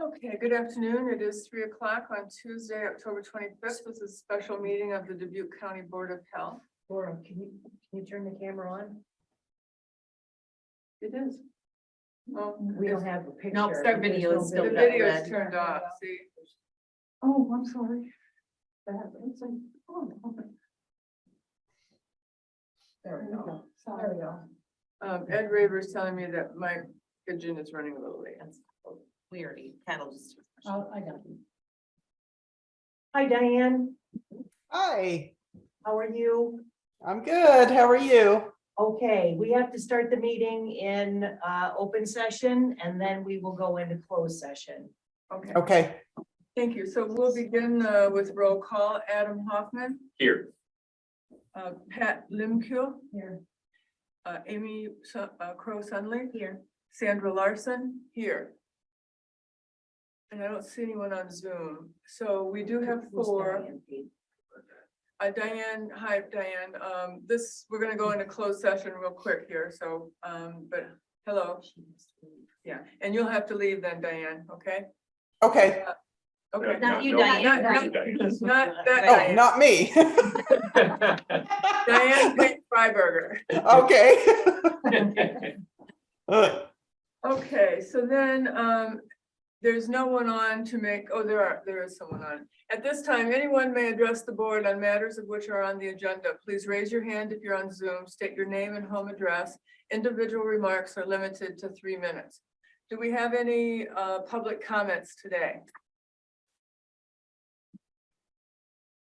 Okay, good afternoon. It is 3 o'clock on Tuesday, October 25th. This is a special meeting of the Dubuque County Board of Health. Laura, can you turn the camera on? It is. Well, We don't have a picture. No, our video is still the got video is red. turned off. See? Oh, I'm sorry. It's like, oh, okay. There we go. There we go. Ed Raver's telling me that my pigeon is running a little late. We already handled this. Oh, I got you. Hi, Diane. Hi, How are you? I'm good. How are you? Okay, we have to start the meeting in open session and then we will go into closed session. Okay, Okay, thank you. So we'll begin with roll call. Adam Hoffman, Here. Pat Limkeel, Here. Amy Crow Sunley, Here. Sandra Larson, here. And I don't see anyone on Zoom. So we do have four. Diane, hi, Diane. We're gonna go into closed session real quick here, so, but, hello. Yeah, and you'll have to leave then, Diane, okay? okay. Okay. Not you, No, Diane. Not that Oh, Diane. not me. Diane Freiberger. Okay. Okay, so then, there's no one on to make, oh, there is someone on. At this time, anyone may address the board on matters of which are on the agenda. Please raise your hand if you're on Zoom, state your name and home address. Individual remarks are limited to 3 minutes. Do we have any public comments today?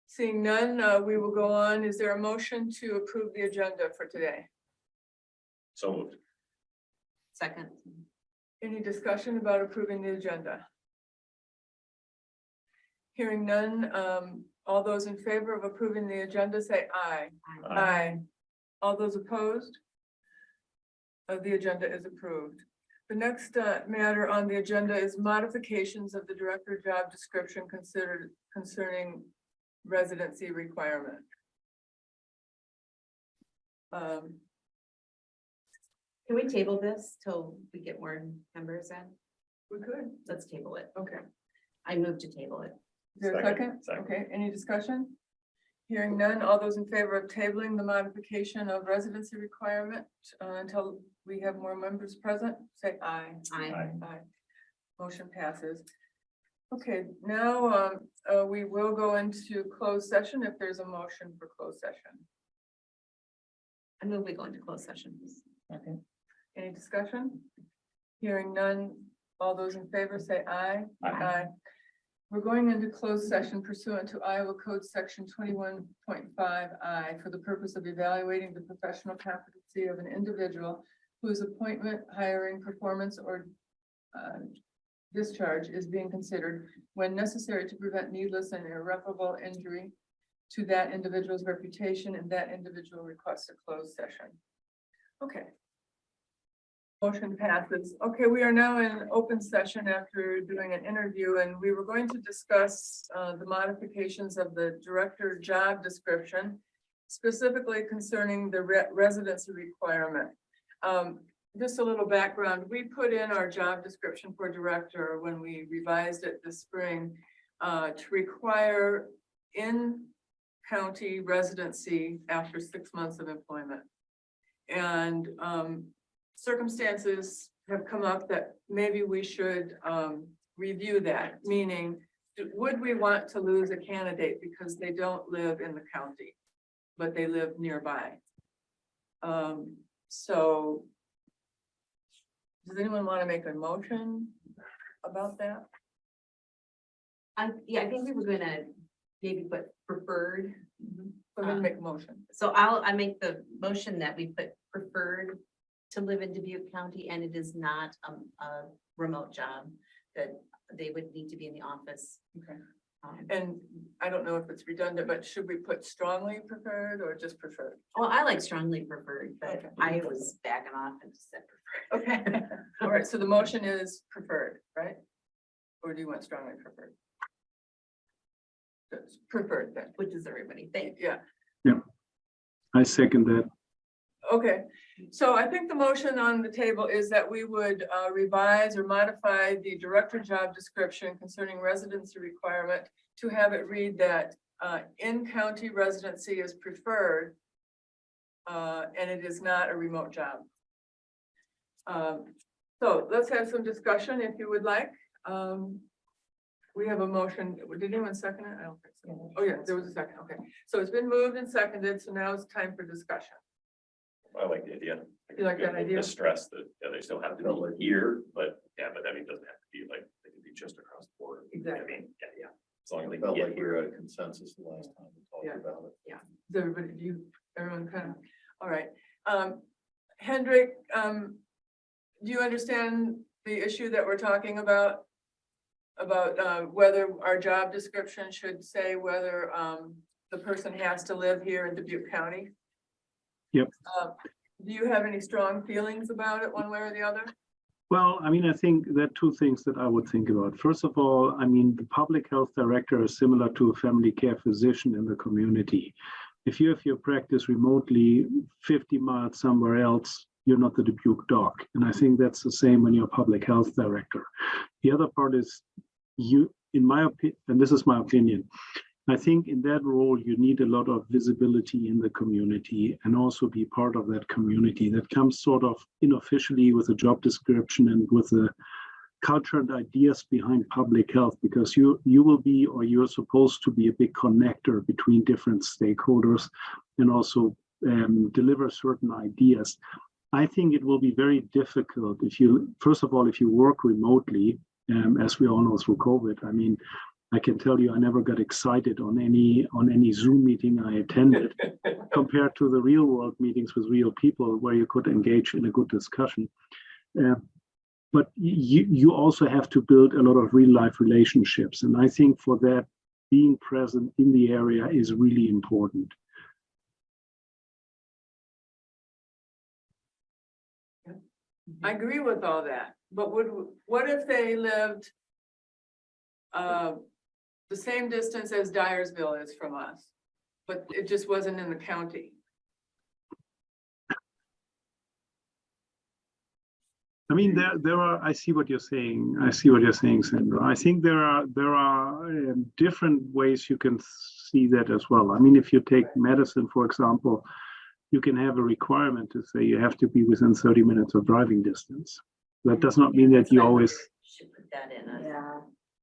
Seeing none, we will go on. Is there a motion to approve the agenda for today? So moved. Second. Any discussion about approving the agenda? Hearing none, all those in favor of approving the agenda, say aye. Aye. All those opposed? The agenda is approved. The next matter on the agenda is modifications of the director job description considered concerning residency requirement. Can we table this till we get more members in? We could, Let's table it. okay. I move to table it. Is there a Second. second? Okay, any discussion? Hearing none, all those in favor of tabling the modification of residency requirement until we have more members present, say aye. Aye. Aye. Motion passes. Okay, now we will go into closed session if there's a motion for closed session. I move we go into closed session. Okay. Any discussion? Hearing none, all those in favor say aye. Aye. We're going into closed session pursuant to Iowa Code Section 21.5I for the purpose of evaluating the professional competency of an individual whose appointment, hiring, performance, or discharge is being considered when necessary to prevent needless and irreparable injury to that individual's reputation, and that individual requests a closed session. Okay. Motion passes. Okay, we are now in open session after doing an interview, and we were going to discuss the modifications of the director job description, specifically concerning the residency requirement. Just a little background, we put in our job description for director when we revised it this spring to require in-county residency after 6 months of employment. And circumstances have come up that maybe we should review that, meaning would we want to lose a candidate because they don't live in the county, but they live nearby? So does anyone want to make a motion about that? Yeah, I think we were gonna maybe put preferred. I'm gonna make a motion. So I make the motion that we put preferred to live in Dubuque County, and it is not a remote job, that they would need to be in the office. Okay. And I don't know if it's redundant, but should we put strongly preferred or just preferred? Well, I like strongly preferred, but Okay. I was backing off and just said preferred. Okay, all right, so the motion is preferred, right? Or do you want strongly preferred? It's preferred then, Which is everybody think. yeah, I second that. okay. So I think the motion on the table is that we would revise or modify the director job description concerning residency requirement to have it read that in-county residency is preferred and it is not a remote job. So let's have some discussion if you would like. We have a motion. Did anyone second it? I don't think so. Oh, yeah, there was a second. Okay. So it's been moved and seconded. So now it's time for discussion. I like the idea. You like that idea? The stress that, yeah, they still have to be here, but yeah, but I mean, it doesn't have to be like, they can be just across the border. Exactly. I mean, yeah. As long as they can Felt get like we were here. at a consensus the last time we Yeah. talked about it. Does everybody, everyone kind of, all right. Hendrik, do you understand the issue that we're talking about? About whether our job description should say whether the person has to live here in Dubuque County? Yep. Do you have any strong feelings about it one way or the other? Well, I mean, I think there are two things that I would think about. First of all, I mean, the public health director is similar to a family care physician in the community. If you have your practice remotely 50 miles somewhere else, you're not the Dubuque doc. And I think that's the same when you're a public health director. The other part is you, in my opinion, and this is my opinion, I think in that role, you need a lot of visibility in the community and also be part of that community. That comes sort of unofficially with a job description and with the culture and ideas behind public health, because you will be, or you're supposed to be, a big connector between different stakeholders and also deliver certain ideas. I think it will be very difficult if you, first of all, if you work remotely, as we all know through COVID. I mean, I can tell you, I never got excited on any Zoom meeting I attended compared to the real world meetings with real people where you could engage in a good discussion. But you also have to build a lot of real life relationships. And I think for that, being present in the area is really important. I agree with all that, but what if they lived the same distance as Dyersville is from us, but it just wasn't in the county? I mean, there are, I see what you're saying. I see what you're saying, Sandra. I think there are different ways you can see that as well. I mean, if you take medicine, for example, you can have a requirement to say you have to be within 30 minutes of driving distance. That does not mean that you always. Should put that in. Yeah.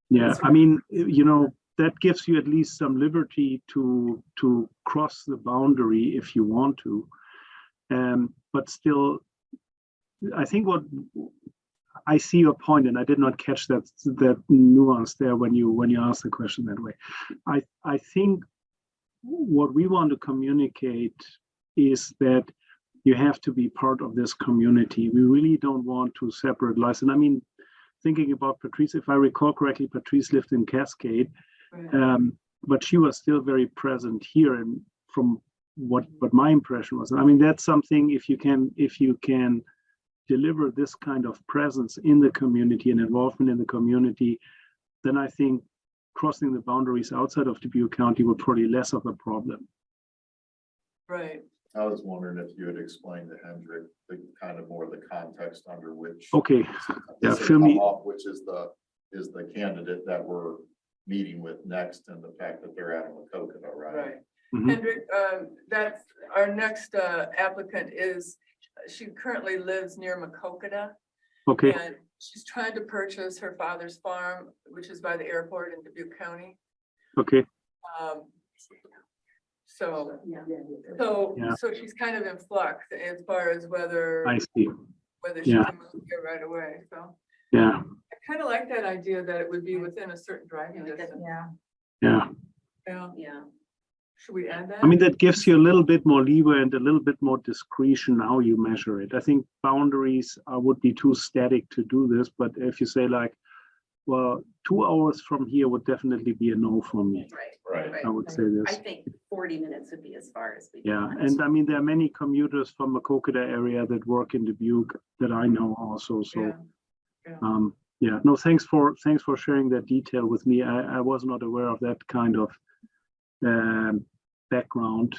Yeah, I mean, you know, that gives you at least some liberty to cross the boundary if you want to. But still, I think what I see your point, and I did not catch that nuance there when you asked the question that way. I think what we want to communicate is that you have to be part of this community. We really don't want to separate lives. And I mean, thinking about Patrice, if I recall correctly, Patrice lived in Cascade, Right. but she was still very present here. And from what my impression was, I mean, that's something, if you can deliver this kind of presence in the community and involvement in the community, then I think crossing the boundaries outside of Dubuque County will probably less of a problem. Right. I was wondering if you had explained to Hendrik the kind of more the context under which. Okay, yeah, this has fill me. come up, which is the candidate that we're meeting with next, and the fact that they're out on the Coconut, right? Right. Mhm. Hendrik, that's our next applicant she currently lives near Macokota. Okay, And she's trying to purchase her father's farm, which is by the airport in Dubuque County. okay, So, Yeah. so she's kind of in flux as far as whether I see. she yeah. can move here right away, so. Yeah, I kind of like that idea that it would be within a certain driving Yeah, like that- distance. Yeah. yeah. Yeah, Yeah. should we add that? I mean, that gives you a little bit more leeway and a little bit more discretion how you measure it. I think boundaries would be too static to do this, but if you say like, well, 2 hours from here would definitely be a no for me. Right. I would say I this. think 40 minutes would be as far as we. Yeah, want. and I mean, there are many commuters from the Macokota area that work in Dubuque that I know also, so. Yeah. Yeah, no, thanks for sharing that detail with me. I was not aware of that kind of background.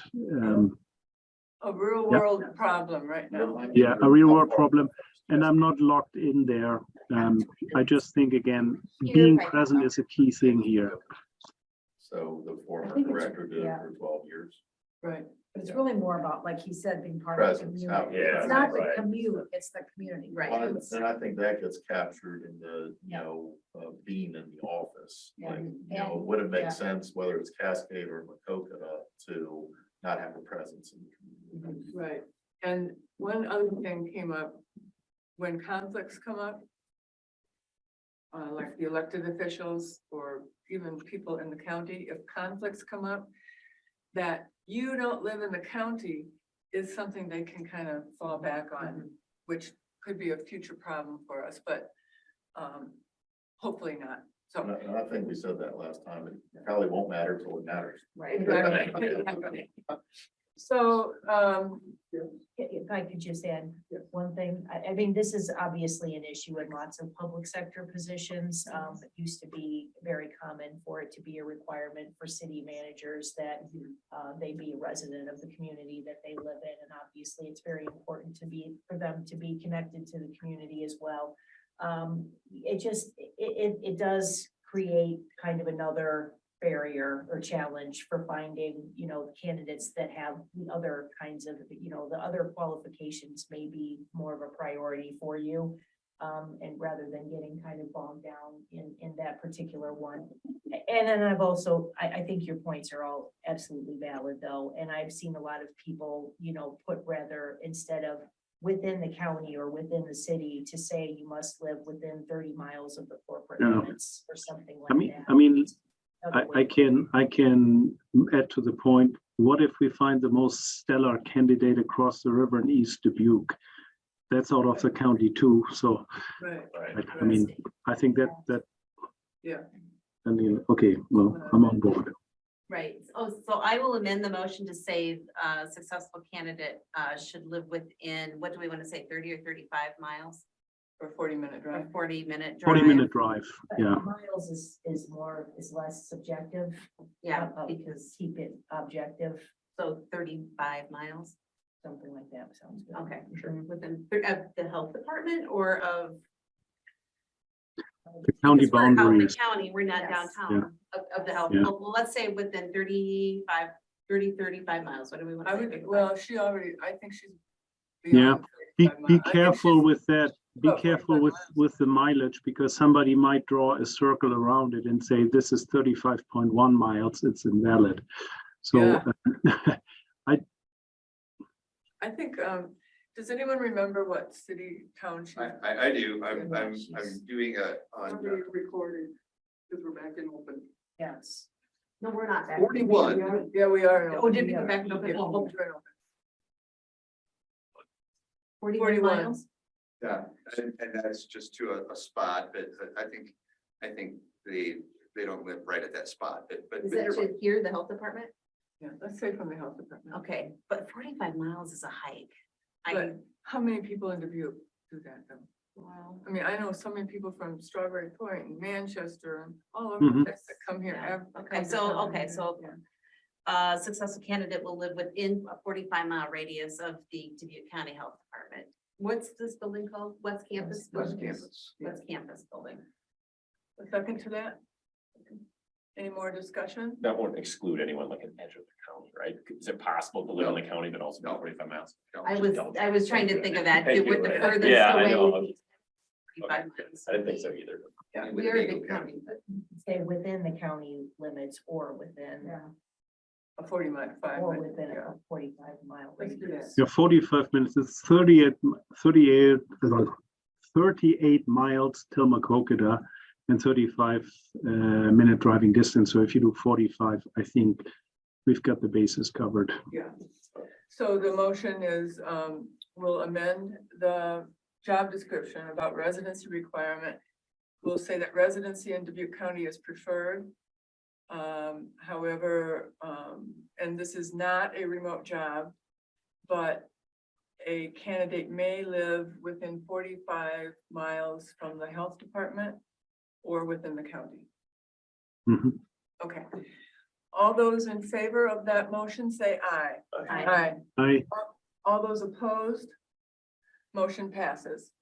A real world problem right now. Yeah, a real world problem, and I'm not locked in there. I just think, again, being present is a key thing here. So the I former think it's- director did it yeah. for 12 years. Right. But it's really more about, like he said, being part of the Presence, community. yeah, It's not the right. commute, it's the community. Right. Well, It's- and I think that gets captured in the, Yeah. being in the office. Yeah. Like, And- would it yeah. make sense, whether it's Cascade or Macokota, to not have a presence in the community? Right. And one other thing came up, when conflicts come up, like the elected officials or even people in the county, if conflicts come up, that you don't live in the county is something they can kind of fall back on, which could be a future problem for us, but hopefully not. So. And I think we said that last time, it probably won't matter till it matters. Right. Exactly. So, If I could just add one thing, I mean, this is obviously an issue in lots of public sector positions. It used to be very common for it to be a requirement for city managers that they be a resident of the community that they live in. And obviously, it's very important for them to be connected to the community as well. It does create kind of another barrier or challenge for finding, candidates that have the other kinds of, the other qualifications may be more of a priority for you. And rather than getting kind of bogged down in that particular one. And then I think your points are all absolutely valid though. And I've seen a lot of people, put rather instead of within the county or within the city to say you must live within 30 miles of the corporate Yeah. limits or something like that. I mean, Other I way. can add to the point. What if we find the most stellar candidate across the river in East Dubuque? That's out of the county too. So right, Right. I mean, I think that yeah. Okay, well, I'm on board. Right. Oh, so I will amend the motion to say, successful candidate, should live within, what do we want to say, 30 or 35 miles? For 40-minute Or drive. 40-minute drive? 40-minute drive, But yeah. Miles is less subjective. Yeah, Because keep it objective, so 35 miles, something like that sounds good. okay, within, of the health department or of? The county Because we're out in the boundaries. county, we're not Yes. downtown of the health, Yeah. well, let's say within 35 miles, what do we want I to say? would, 35? well, she already, I think she's. Yeah, beyond 35 Be miles. I think careful she's- with that. Be about careful 45 with the mileage because somebody might draw a circle around it and say this is 35.1 miles. It's invalid. So Yeah. I think, does anyone remember what city, town she? I do, I'm She's- doing a, on Recorded, because we're back in open. Yes. No, we're not back. 41. Yeah, we are. Oh, did we go back and open? Yeah, Oh, we're in open. 41 41. miles? yeah, and that's just to a spot, but I think they don't live right at that spot, but. Is that to here, the health department? Yeah, let's say from the health department. Okay, but 45 miles is a hike. But how many people in Dubuque do that though? Wow. I mean, I know so many people from Strawberry Point and Manchester and all over Mhm. the place that come here. Yeah. that Okay, come to so, town. okay, so Yeah. successful candidate will live within a 45-mile radius of the Dubuque County Health Department. What's this building called? West Campus? West Campus. West Campus Building. A second to that? Any more discussion? That won't exclude anyone like an edge of the county, right? Is it possible to live in the county but also be No. 45 miles? I was trying to think of that. Thank It would you. the furthest Yeah, I away know. would be 45 miles. I didn't think so either. Yeah. We are a big county, but Stay within the county limits or within, A 40-mile, or within yeah. a 45-mile Let's do radius. Yeah, 45 minutes. It's 38 miles till Macokota and 35 minute driving distance. So if you do 45, I think we've got the bases covered. Yeah. So the motion is, we'll amend the job description about residency requirement. We'll say that residency in Dubuque County is preferred. However, and this is not a remote job, but a candidate may live within 45 miles from the health department or within the county. Mhm. Okay. All those in favor of that motion, say aye. Aye. I All those opposed? Motion passes.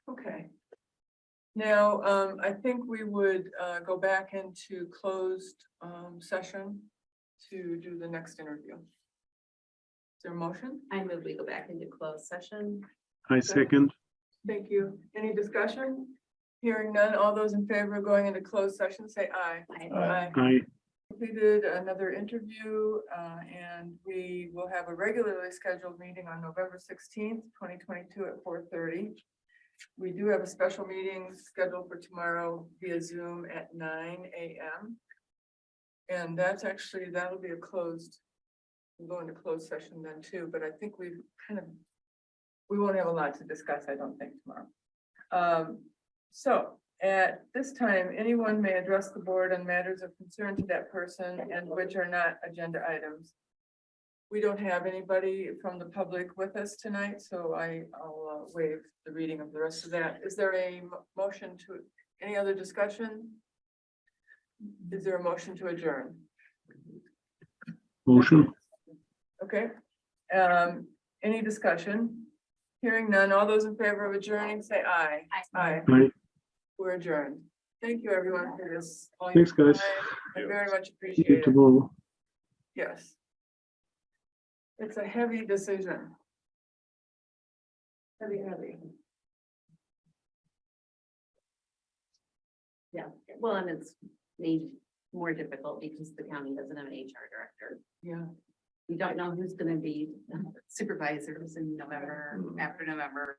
Okay. Now, I think we would go back into closed session to do the next interview. Is there a motion? I move we go back into closed session. second. Thank you. Any discussion? Hearing none, all those in favor of going into closed session, say aye. Aye. I Completed another interview, and we will have a regularly scheduled meeting on November 16th, 2022 at 4:30. We do have a special meeting scheduled for tomorrow via Zoom at 9 a.m. And that's actually, that'll be a closed, we'll go into closed session then too, but I think we've we won't have a lot to discuss, I don't think, tomorrow. So at this time, anyone may address the board on matters of concern to that person and which are not agenda items. We don't have anybody from the public with us tonight, so I'll waive the reading of the rest of that. Is there a motion to, any other discussion? Is there a motion to adjourn? motion. Okay, any discussion? Hearing none, all those in favor of adjourning, say aye. Aye. I We're adjourned. Thank you, everyone, for this. all your Thanks, guys. time. I very much see appreciate you it. tomorrow. Yes. It's a heavy decision. Heavy. Yeah, well, and it's made more difficult because the county doesn't have an HR director. Yeah. We don't know who's gonna be supervisors in November, after November.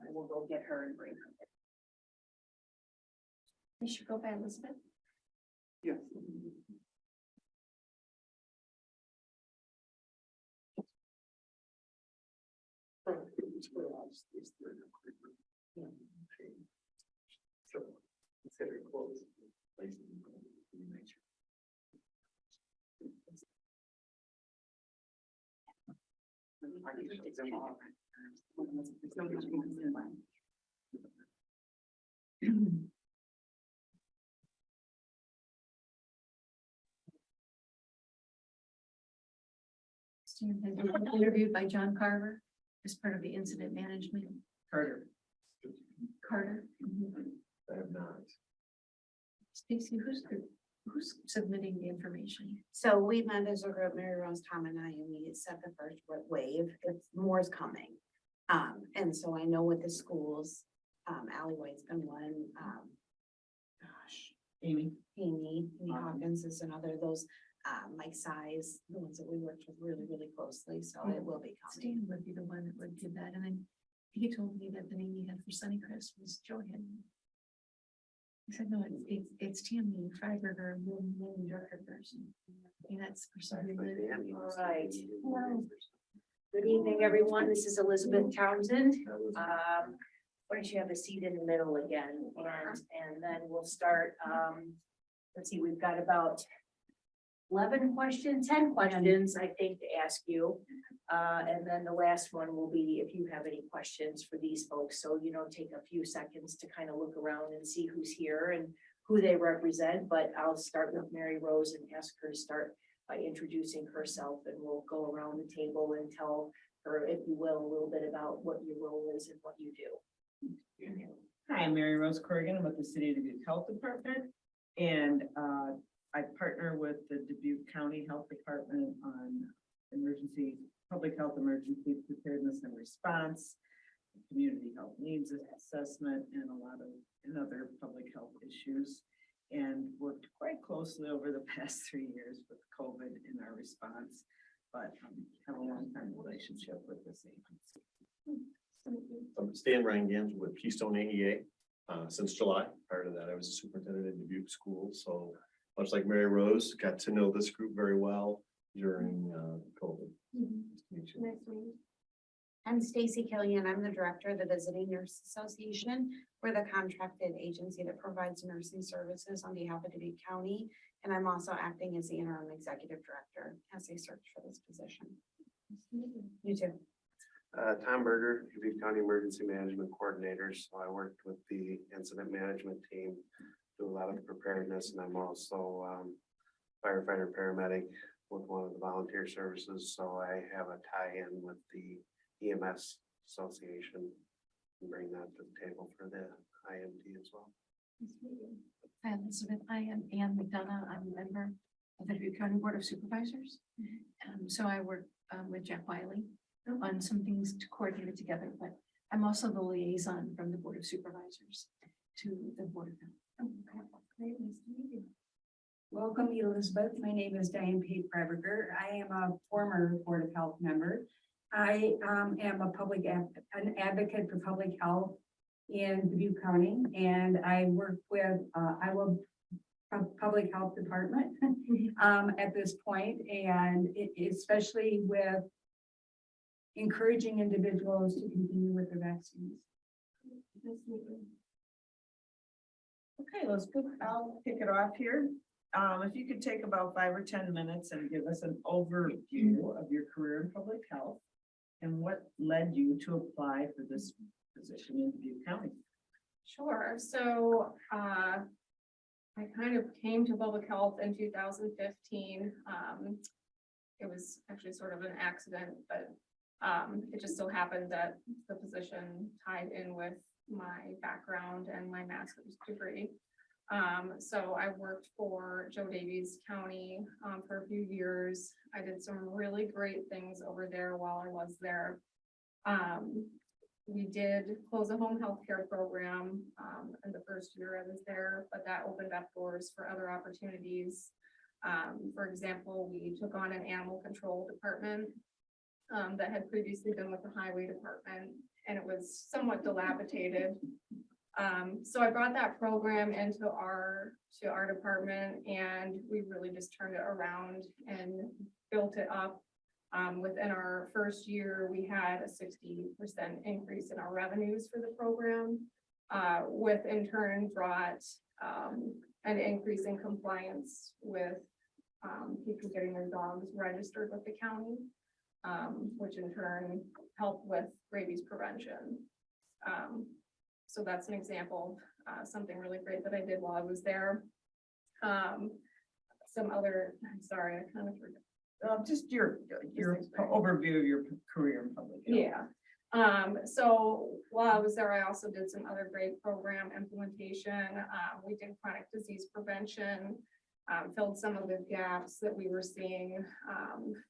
I will go get her and bring her. You should go by Elizabeth. Yes. Interviewed by John Carver as part of the incident management. Carter. Carter. I have not. Stacy, who's submitting the information? So we met as a group, Mary Rose, Tom and I, and we set the first wave, it's more is coming. And so I know with the schools, Ally White's been one, Amy. Amy Hawkins is another, those, Mike Size, the ones that we worked with really, really closely, so it will be coming. Stan would be the one that would do that, and then he told me that the name he had for Sunnycrest was Johan. I said, no, it's Tammy Freiberger, moving director person. I mean, that's for some reason. All right. Good evening, everyone. This is Elizabeth Townsend. Why don't you have a seat in the middle again, and then we'll start. Let's see, we've got about 10 questions, I think, to ask you. And then the last one will be if you have any questions for these folks. So, take a few seconds to kind of look around and see who's here and who they represent. But I'll start with Mary Rose and ask her to start by introducing herself, and we'll go around the table and tell her, if you will, a little bit about what your role is and what you do. Hi, I'm Mary Rose Corrigan. I'm with the City of Dubuque Health Department. And I partner with the Dubuque County Health Department on public health emergency preparedness and response, community health needs assessment, and other public health issues. And worked quite closely over the past 3 years with COVID in our response, but have a long-time relationship with this agency. I'm Stan Rangans with Keystone AEA since July. Prior to that, I was a superintendent in Dubuque schools. So much like Mary Rose, got to know this group very well during COVID. Nice to meet you. Nice to meet you. I'm Stacy Killian. I'm the director of the Visiting Nurse Association. We're the contracted agency that provides nursing services on behalf of Dubuque County. And I'm also acting as the interim executive director as they search for this position. You too. Tom Berger, Dubuque County Emergency Management Coordinator. So I worked with the incident management team, do a lot of the preparedness, and I'm also firefighter paramedic with one of the volunteer services. So I have a tie-in with the EMS Association and bring that to the table for the IMT as well. Hi, Elizabeth. I am Ann McDonough. I'm a member of the Dubuque County Board of Supervisors. So I work with Jack Wiley on some things to coordinate it together, but I'm also the liaison from the Board of Supervisors to the Board of Health. Great, nice to meet you. Welcome, Elizabeth. My name is Diane Pate Freiberger. I am a former Board of Health member. I am an advocate for public health in Dubuque County, and I work with Iowa Public Health Department at this point, and especially with encouraging individuals to continue with their vaccines. Okay, I'll kick it off here. If you could take about 5 or 10 minutes and give us an overview of your career in public health and what led you to apply for this position in Dubuque County. Sure. So I kind of came to public health in 2015. It was actually sort of an accident, but it just so happened that the position tied in with my background and my master's degree. So I worked for Joe Davies County for a few years. I did some really great things over there while I was there. We did close a home health care program in the first year I was there, but that opened up doors for other opportunities. For example, we took on an animal control department that had previously been with the highway department, and it was somewhat dilapidated. So I brought that program into our department, and we really just turned it around and built it up. Within our first year, we had a 60% increase in our revenues for the program, with in turn brought an increase in compliance with people getting their dogs registered with the county, which in turn helped with rabies prevention. So that's an example, something really great that I did while I was there. Some other, I'm sorry, I kind of forgot. Just your overview of your career in public health. Yeah. So while I was there, I also did some other great program implementation. We did chronic disease prevention, filled some of the gaps that we were seeing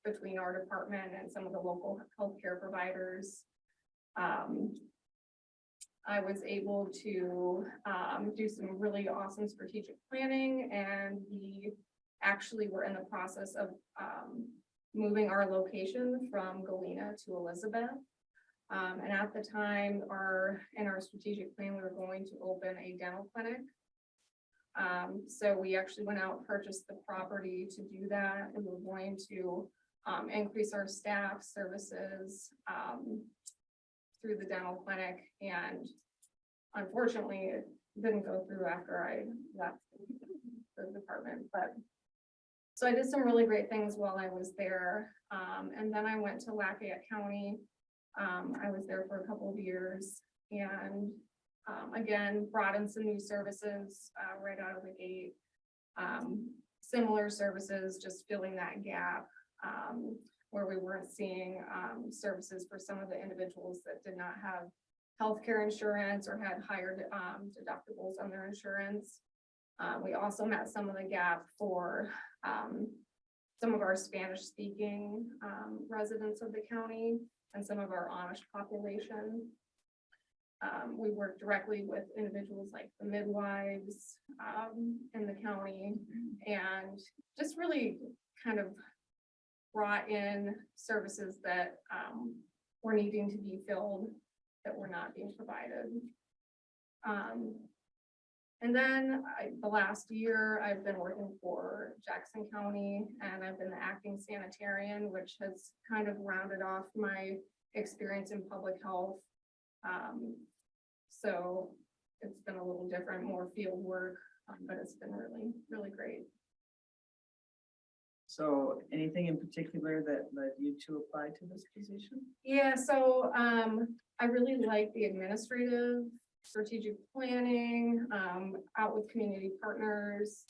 between our department and some of the local healthcare providers. I was able to do some really awesome strategic planning, and we actually were in the process of moving our location from Galena to Elizabeth. And at the time, in our strategic plan, we were going to open a dental clinic. So we actually went out and purchased the property to do that, and we're going to increase our staff services through the dental clinic. And unfortunately, it didn't go through after I left the department, but so I did some really great things while I was there. And then I went to Lafayette County. I was there for a couple of years, and again, brought in some new services right out of the gate. Similar services, just filling that gap where we weren't seeing services for some of the individuals that did not have healthcare insurance or had higher deductibles on their insurance. We also met some of the gap for some of our Spanish speaking residents of the county and some of our Amish population. We work directly with individuals like the midwives in the county, and just really kind of brought in services that were needing to be filled that were not being provided. And then the last year I've been working for Jackson County, and I've been the acting sanitarian, which has kind of rounded off my experience in public health. So it's been a little different, more field work, but it's been really, really great. So anything in particular that led you to apply to this position? Yeah, so I really like the administrative, strategic planning, out with community partners,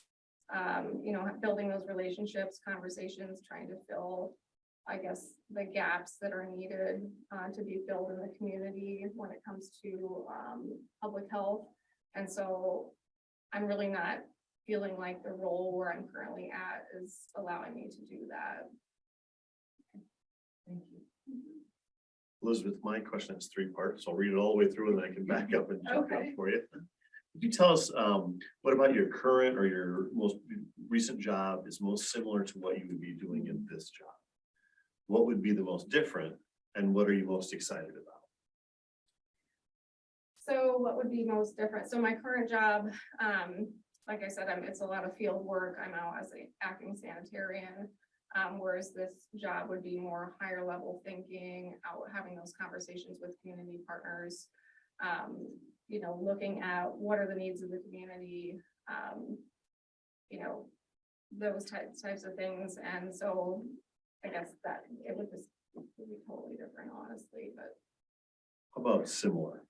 you know, building those relationships, conversations, trying to fill, I guess, the gaps that are needed to be filled in the community when it comes to public health. And so I'm really not feeling like the role where I'm currently at is allowing me to do that. Thank you. Elizabeth, my question is 3 parts, so I'll read it all the way through and then I can back up and jump out Okay. for you. Could you tell us, what about your current or your most recent job is most similar to what you would be doing in this job? What would be the most different, and what are you most excited about? So what would be most different? So my current job, like I said, it's a lot of field work. I'm out as an acting sanitarian, whereas this job would be more higher level thinking, out having those conversations with community partners, you know, looking at what are the needs of the community, you know, those types of things. And so I guess that it would just be totally different, honestly, but. How about similar?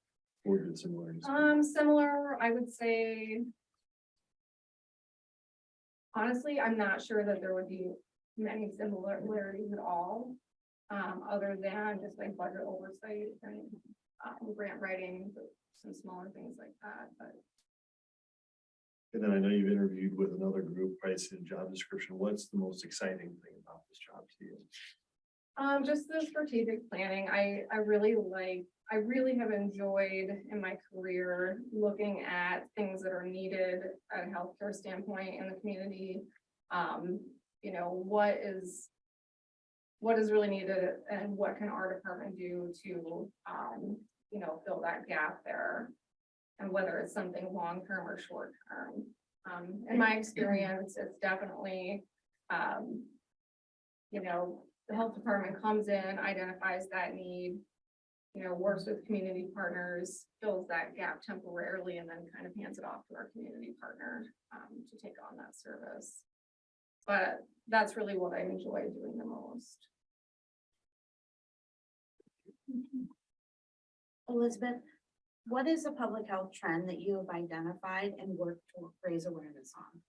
What would similar? Similar, I would say. Honestly, I'm not sure that there would be many similarities at all, other than just like budget oversight and grant writing, some smaller things like that, but. And then I know you've interviewed with another group, pricing and job description. What's the most exciting thing about this job to you? Just the strategic planning. I really have enjoyed in my career looking at things that are needed at a healthcare standpoint in the community. You know, what is what is really needed and what can our department do to, fill that gap there. And whether it's something long-term or short-term. In my experience, it's definitely, the health department comes in, identifies that need, works with community partners, fills that gap temporarily, and then kind of hands it off to our community partner to take on that service. But that's really what I enjoy doing the most. Elizabeth, what is a public health trend that you have identified and worked to raise awareness on?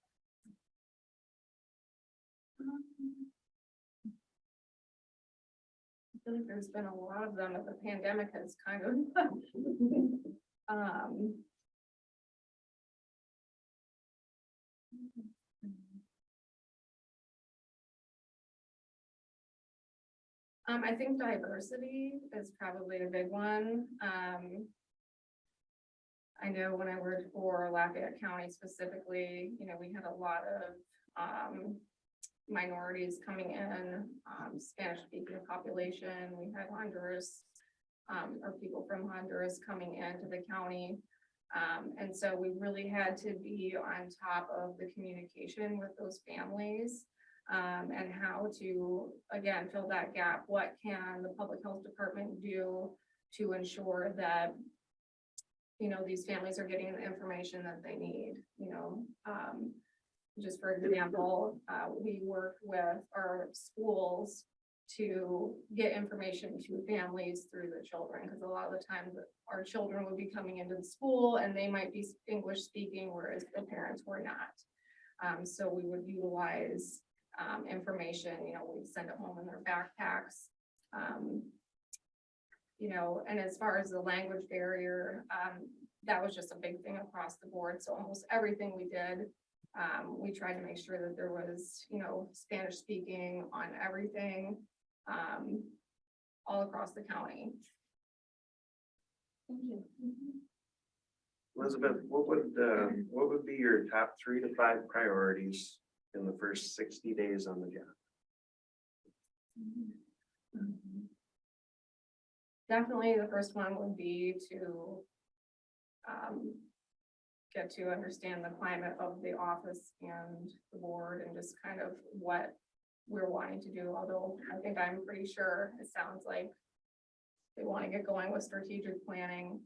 I feel like there's been a lot of them, but the pandemic has kind of I think diversity is probably a big one. I know when I worked for Lafayette County specifically, we had a lot of minorities coming in, Spanish speaking population. We had Honduras, or people from Honduras coming into the county. And so we really had to be on top of the communication with those families. And how to, again, fill that gap. What can the public health department do to ensure that, these families are getting the information that they need, just for example, we work with our schools to get information to families through the children, because a lot of the times our children would be coming into the school and they might be English speaking, whereas the parents were not. So we would utilize information, we'd send it home in their backpacks. And as far as the language barrier, that was just a big thing across the board. So almost everything we did, we tried to make sure that there was, Spanish speaking on everything, all across the county. Thank you. Elizabeth, what would be your top 3 to 5 priorities in the first 60 days on the job? Definitely the first one would be to get to understand the climate of the office and the board and just kind of what we're wanting to do. Although I think I'm pretty sure it sounds like they want to get going with strategic planning.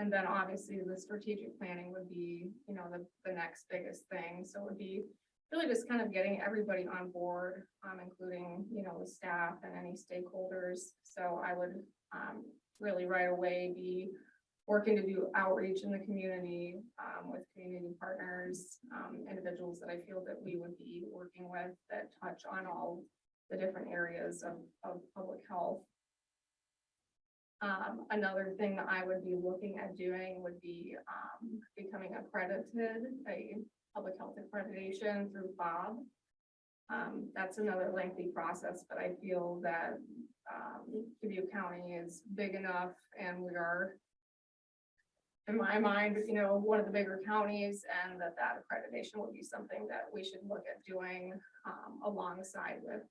And then obviously the strategic planning would be, the next biggest thing. So it would be really just kind of getting everybody on board, including, the staff and any stakeholders. So I would really right away be working to do outreach in the community with community partners, individuals that I feel that we would be working with that touch on all the different areas of public health. Another thing that I would be looking at doing would be becoming accredited, a public health accreditation through Bob. That's another lengthy process, but I feel that Dubuque County is big enough and we are, in my mind, one of the bigger counties, and that accreditation would be something that we should look at doing alongside with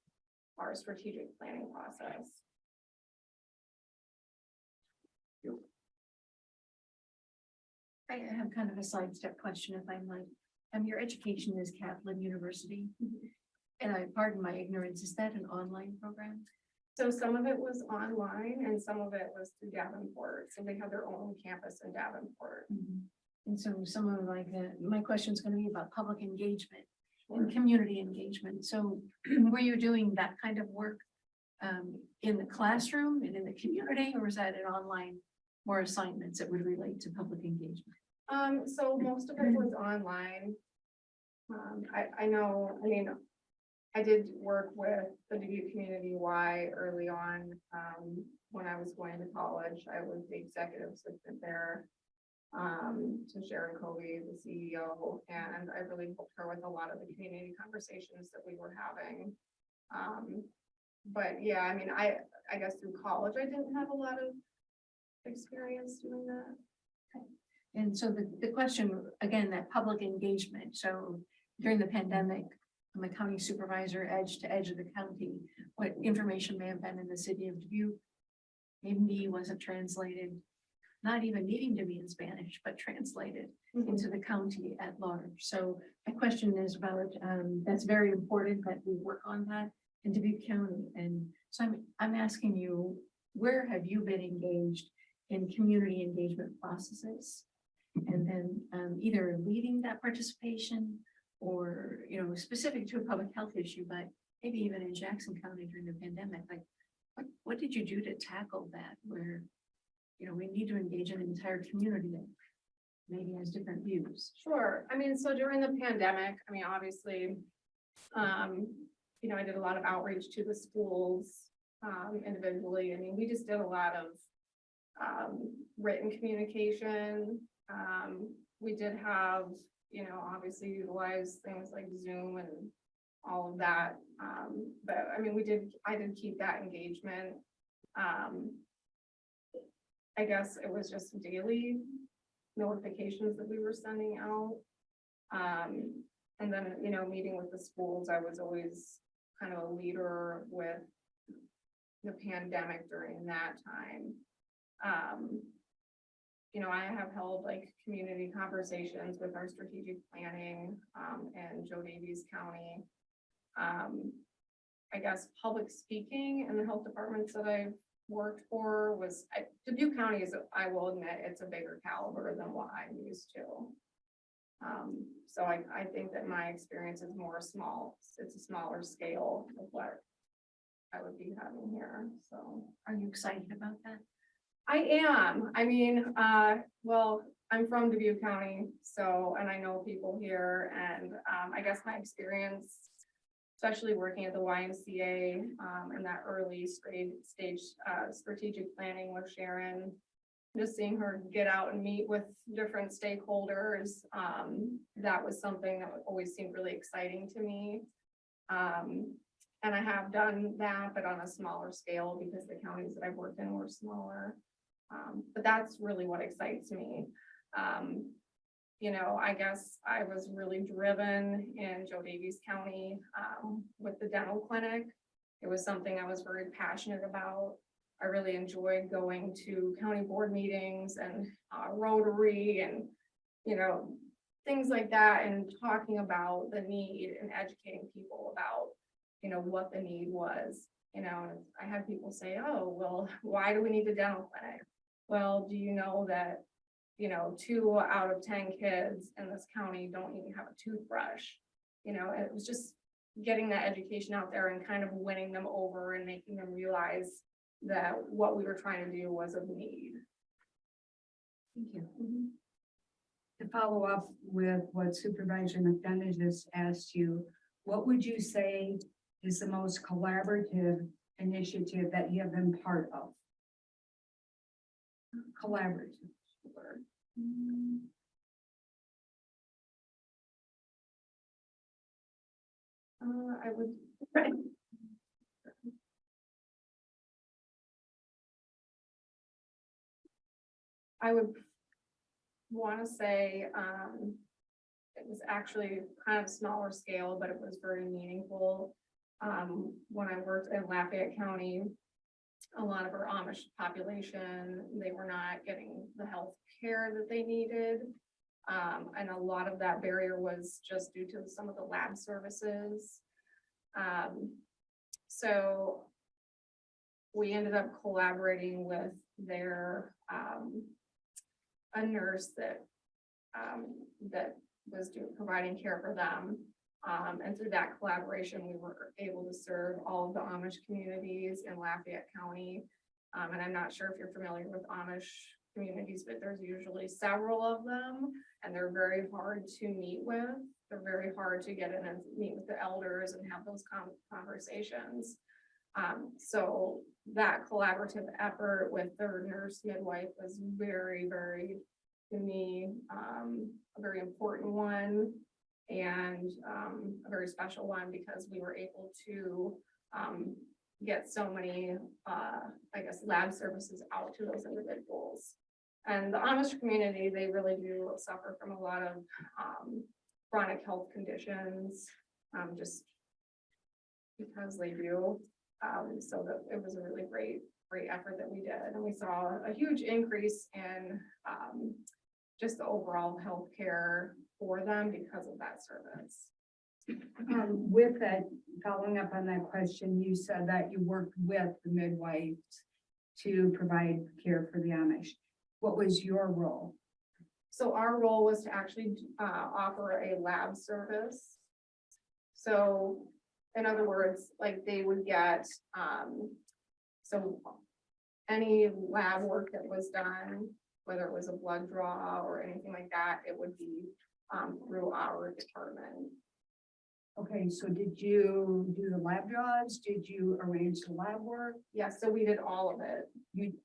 our strategic planning process. I have kind of a sidestep question, if I might. Your education is Kaplan University, and I pardon my ignorance. Is that an online program? So some of it was online and some of it was through Davenport. So they have their own campus in Davenport. And so some of my question is going to be about public engagement and community engagement. So were you doing that kind of work in the classroom and in the community, or is that an online more assignments that would relate to public engagement? So most of it was online. I did work with the Dubuque Community Y early on. When I was going to college, I was the executive assistant there to Sharon Covey, the CEO, and I really helped her with a lot of the community conversations that we were having. But yeah, I guess through college, I didn't have a lot of experience doing that. And so the question, again, that public engagement. So during the pandemic, I'm a county supervisor, edge to edge of the county, what information may have been in the city of Dubuque. Maybe wasn't translated, not even needing to be in Spanish, but translated into the county at large. So my question is about, that's very important that we work on that in Dubuque County. And so I'm asking you, where have you been engaged in community engagement processes? And then either leading that participation or, you know, specific to a public health issue, but maybe even in Jackson County during the pandemic, like what did you do to tackle that where, you know, we need to engage an entire community that maybe has different views? Sure. I mean, so during the pandemic, I mean, obviously, you know, I did a lot of outreach to the schools individually. I mean, we just did a lot of written communication. We did have, you know, obviously utilize things like Zoom and all of that. But I mean, I did keep that engagement. I guess it was just daily notifications that we were sending out. And then, you know, meeting with the schools, I was always kind of a leader with the pandemic during that time. You know, I have held like community conversations with our strategic planning and Joe Davies County. I guess public speaking in the health departments that I've worked for was, Dubuque County is, I will admit, it's a bigger caliber than what I'm used to. So I think that my experience is more small. It's a smaller scale of what I would be having here. So Are you excited about that? I am. I mean, well, I'm from Dubuque County, so, and I know people here, and I guess my experience, especially working at the YMCA in that early stage strategic planning with Sharon, just seeing her get out and meet with different stakeholders, that was something that always seemed really exciting to me. And I have done that, but on a smaller scale because the counties that I've worked in were smaller. But that's really what excites me. You know, I guess I was really driven in Joe Davies County with the dental clinic. It was something I was very passionate about. I really enjoyed going to county board meetings and Rotary and, you know, things like that, and talking about the need and educating people about, you know, what the need was. You know, I had people say, oh, well, why do we need a dental clinic? Well, do you know that, you know, 2 out of 10 kids in this county don't even have a toothbrush? You know, it was just getting that education out there and kind of winning them over and making them realize that what we were trying to do was of need. Thank you. To follow up with what Supervisor McDonough just asked you, what would you say is the most collaborative initiative that you have been part of? Collaborative. I would. I would want to say it was actually kind of smaller scale, but it was very meaningful. When I worked in Lafayette County, a lot of our Amish population, they were not getting the health care that they needed. And a lot of that barrier was just due to some of the lab services. So we ended up collaborating with their a nurse that was providing care for them. And through that collaboration, we were able to serve all of the Amish communities in Lafayette County. And I'm not sure if you're familiar with Amish communities, but there's usually several of them, and they're very hard to meet with. They're very hard to get in and meet with the elders and have those conversations. So that collaborative effort with their nurse midwife was very, very, to me, a very important one, and a very special one, because we were able to get so many, I guess, lab services out to those individuals. And the Amish community, they really do suffer from a lot of chronic health conditions. just because they do. So that it was a really great effort that we did, and we saw a huge increase in just the overall healthcare for them because of that service. With that, following up on that question, you said that you worked with the midwives to provide care for the Amish. What was your role? So our role was to actually offer a lab service. So in other words, like they would get, so any lab work that was done, whether it was a blood draw or anything like that, it would be through our department. Okay, so did you do the lab draws? Did you arrange the lab work? Yes, so we did all of it.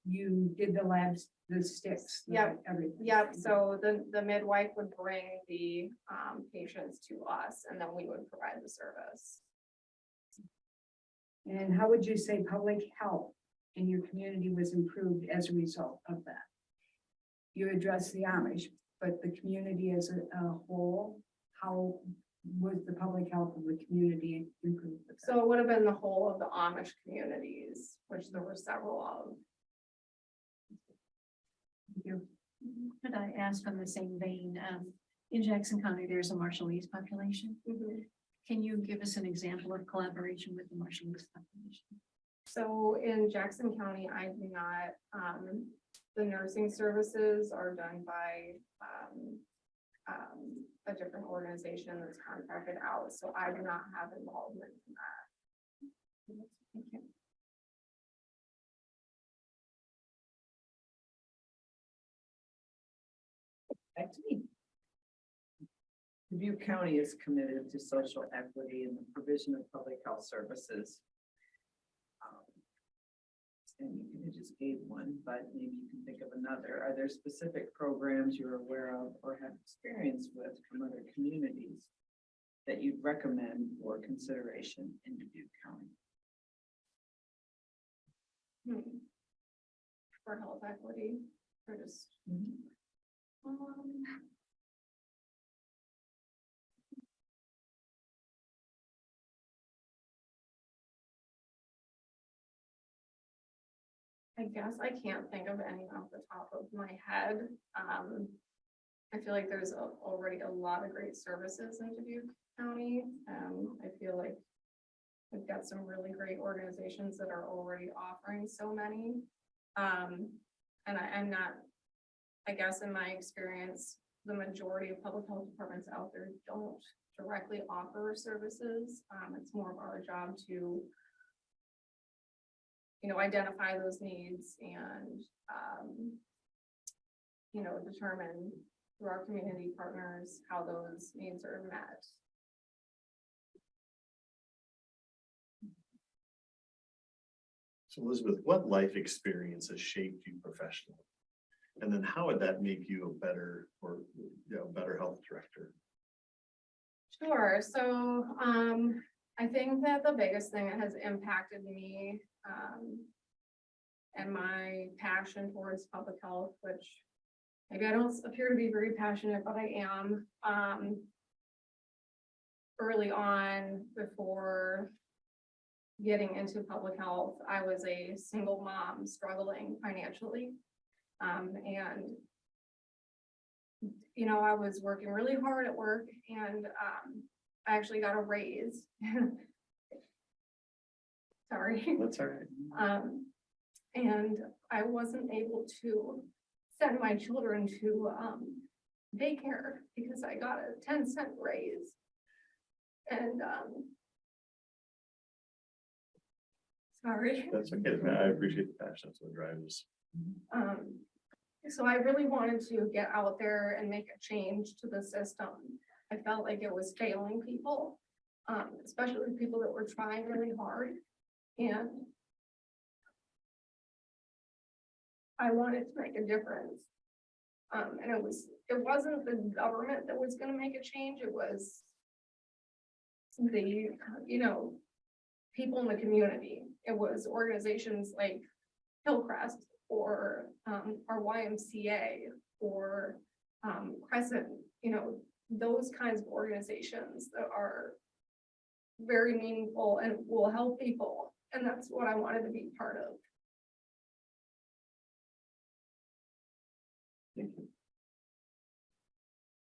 You did the labs, the sticks? Yep. Everything? Yep, so the midwife would bring the patients to us, and then we would provide the service. And how would you say public health in your community was improved as a result of that? You addressed the Amish, but the community as a whole, how was the public health of the community improved? with that? So it would have been the whole of the Amish communities, which there were several of. Thank you. Could I ask on the same vein, in Jackson County, there's a Marshallese population. Can you give us an example of collaboration with the Marshallese population? So in Jackson County, I do not, the nursing services are done by a different organization that's contracted out, so I do not have involvement in that. Thank you. Back to me. Dubuque County is committed to social equity and the provision of public health services. And you just gave one, but maybe you can think of another. Are there specific programs you're aware of or have experience with from other communities that you'd recommend for consideration in Dubuque County? For health equity, or just. I guess I can't think of any off the top of my head. I feel like there's already a lot of great services in Dubuque County. I feel like we've got some really great organizations that are already offering so many. And I'm not, I guess in my experience, the majority of public health departments out there don't directly offer services. It's more of our job to, identify those needs and, determine through our community partners how those needs are met. So Elizabeth, what life experience has shaped you professionally? And then how would that make you a better better health director? Sure. So I think that the biggest thing that has impacted me and my passion towards public health, which maybe I don't appear to be very passionate, but I am. Early on, before getting into public health, I was a single mom struggling financially. And I was working really hard at work, and I actually got a raise. Sorry. That's all right. And I wasn't able to send my children to daycare because I got a 10-cent raise. And sorry. That's okay. I appreciate the passion. That's what drives us. So I really wanted to get out there and make a change to the system. I felt like it was failing people, especially people that were trying really hard. And I wanted to make a difference. And it wasn't the government that was going to make a change. It was the, people in the community. It was organizations like Hillcrest or our YMCA or Crescent, those kinds of organizations that are very meaningful and will help people. And that's what I wanted to be part of.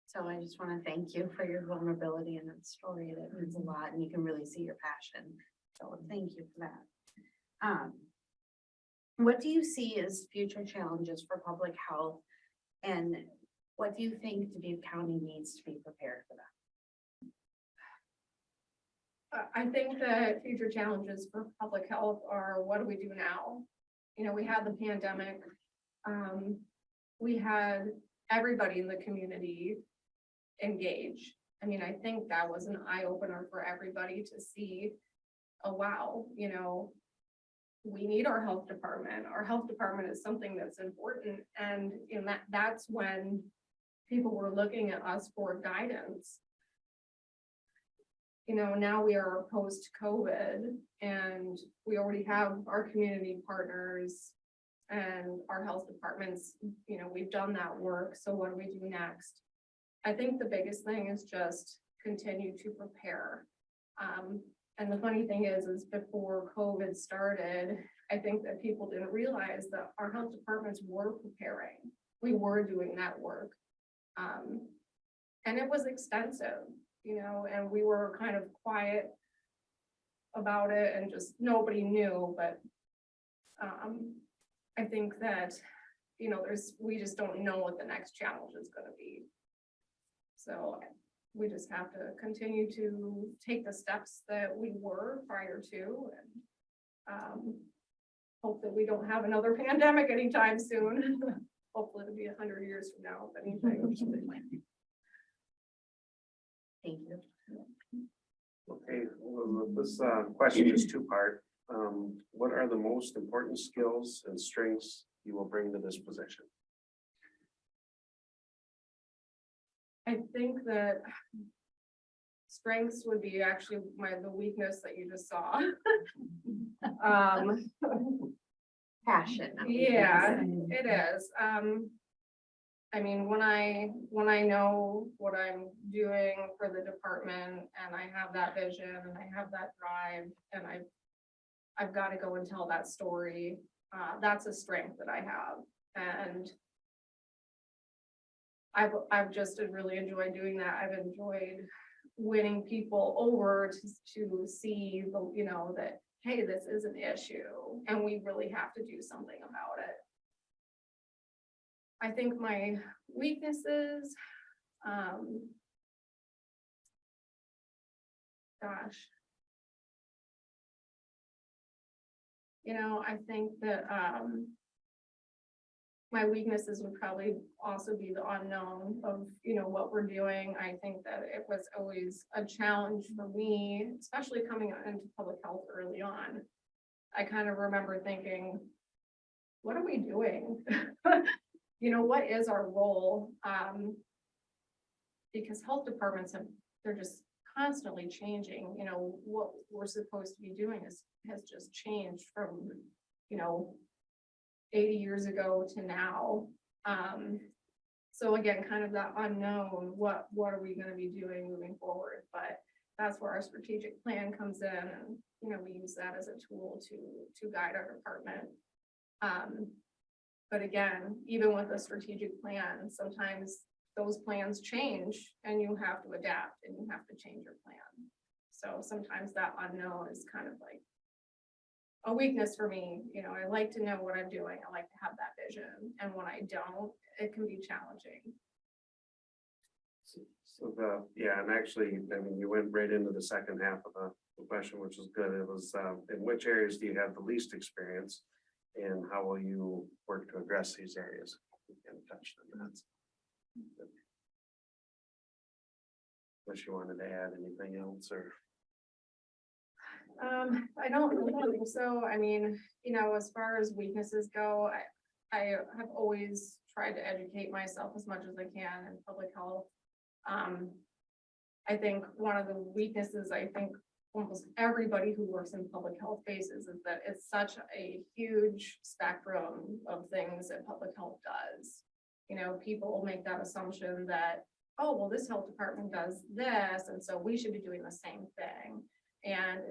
So I just want to thank you for your vulnerability in that story. That means a lot, and you can really see your passion. So thank you for that. What do you see as future challenges for public health? And what do you think Dubuque County needs to be prepared for that? I think that future challenges for public health are, what do we do now? You know, we had the pandemic. We had everybody in the community engage. I mean, I think that was an eye opener for everybody to see, oh, wow, you know, we need our health department. Our health department is something that's important. And in that's when people were looking at us for guidance. You know, now we are post-COVID and we already have our community partners and our health departments, you know, we've done that work. So what do we do next? I think the biggest thing is just continue to prepare. And the funny thing is before COVID started, I think that people didn't realize that our health departments were preparing. We were doing that work. And it was extensive, you know, and we were kind of quiet about it and just nobody knew, but I think that, you know, we just don't know what the next challenge is going to be. So we just have to continue to take the steps that we were prior to and hope that we don't have another pandemic anytime soon. Hopefully it'll be 100 years from now, if anything. Thank you. Okay, well, this question is two-part. What are the most important skills and strengths you will bring to this position? I think that strengths would be actually the weakness that you just saw. Passion. Yeah, it is. I mean, when I know what I'm doing for the department and I have that vision and I have that drive and I've got to go and tell that story. That's a strength that I have. And I've just really enjoyed doing that. I've enjoyed winning people over to see the, you know, that, hey, this is an issue and we really have to do something about it. I think my weaknesses, gosh. You know, I think that my weaknesses would probably also be the unknown of, you know, what we're doing. I think that it was always a challenge for me, especially coming into public health early on. I kind of remember thinking, what are we doing? You know, what is our role? Because health departments they're just constantly changing. You know, what we're supposed to be doing has just changed from, you know, 80 years ago to now. So again, kind of that unknown, what are we going to be doing moving forward? But that's where our strategic plan comes in, and you know, we use that as a tool to guide our department. But again, even with a strategic plan, sometimes those plans change and you have to adapt and you have to change your plan. So sometimes that unknown is kind of like a weakness for me. You know, I like to know what I'm doing. I like to have that vision. And when I don't, it can be challenging. Yeah, and actually, I mean, you went right into the second half of the question, which was good. It was, in which areas do you have the least experience? And how will you work to address these areas? We can touch on that. Unless you wanted to add anything else or? I don't really think so. I mean, you know, as far as weaknesses go, I have always tried to educate myself as much as I can in public health. I think one of the weaknesses, I think almost everybody who works in public health faces, is that it's such a huge spectrum of things that public health does. You know, people make that assumption that, oh, well, this health department does this, and so we should be doing the same thing. And,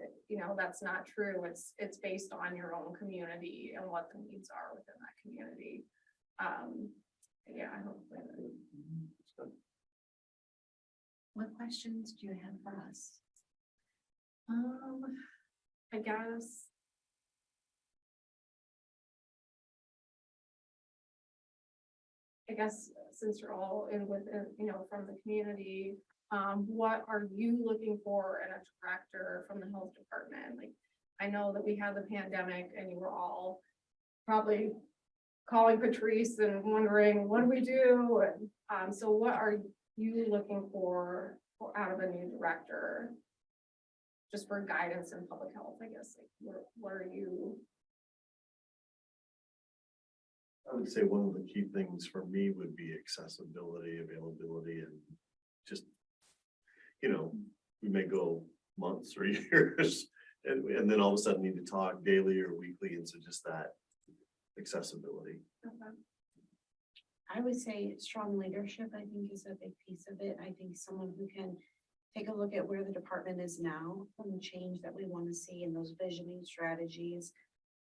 that's not true. It's based on your own community and what the needs are within that community. Yeah, I hope. What questions do you have for us? I guess. Since you're all in with, from the community, what are you looking for in a director from the health department? Like, I know that we had the pandemic and you were all probably calling Patrice and wondering, what do we do? And, so what are you looking for out of a new director? Just for guidance in public health, I guess, like, what are you? I would say one of the key things for me would be accessibility, availability, and just, we may go months or years and then all of a sudden need to talk daily or weekly. And so just that accessibility. I would say strong leadership, I think, is a big piece of it. I think someone who can take a look at where the department is now and the change that we want to see in those visioning strategies,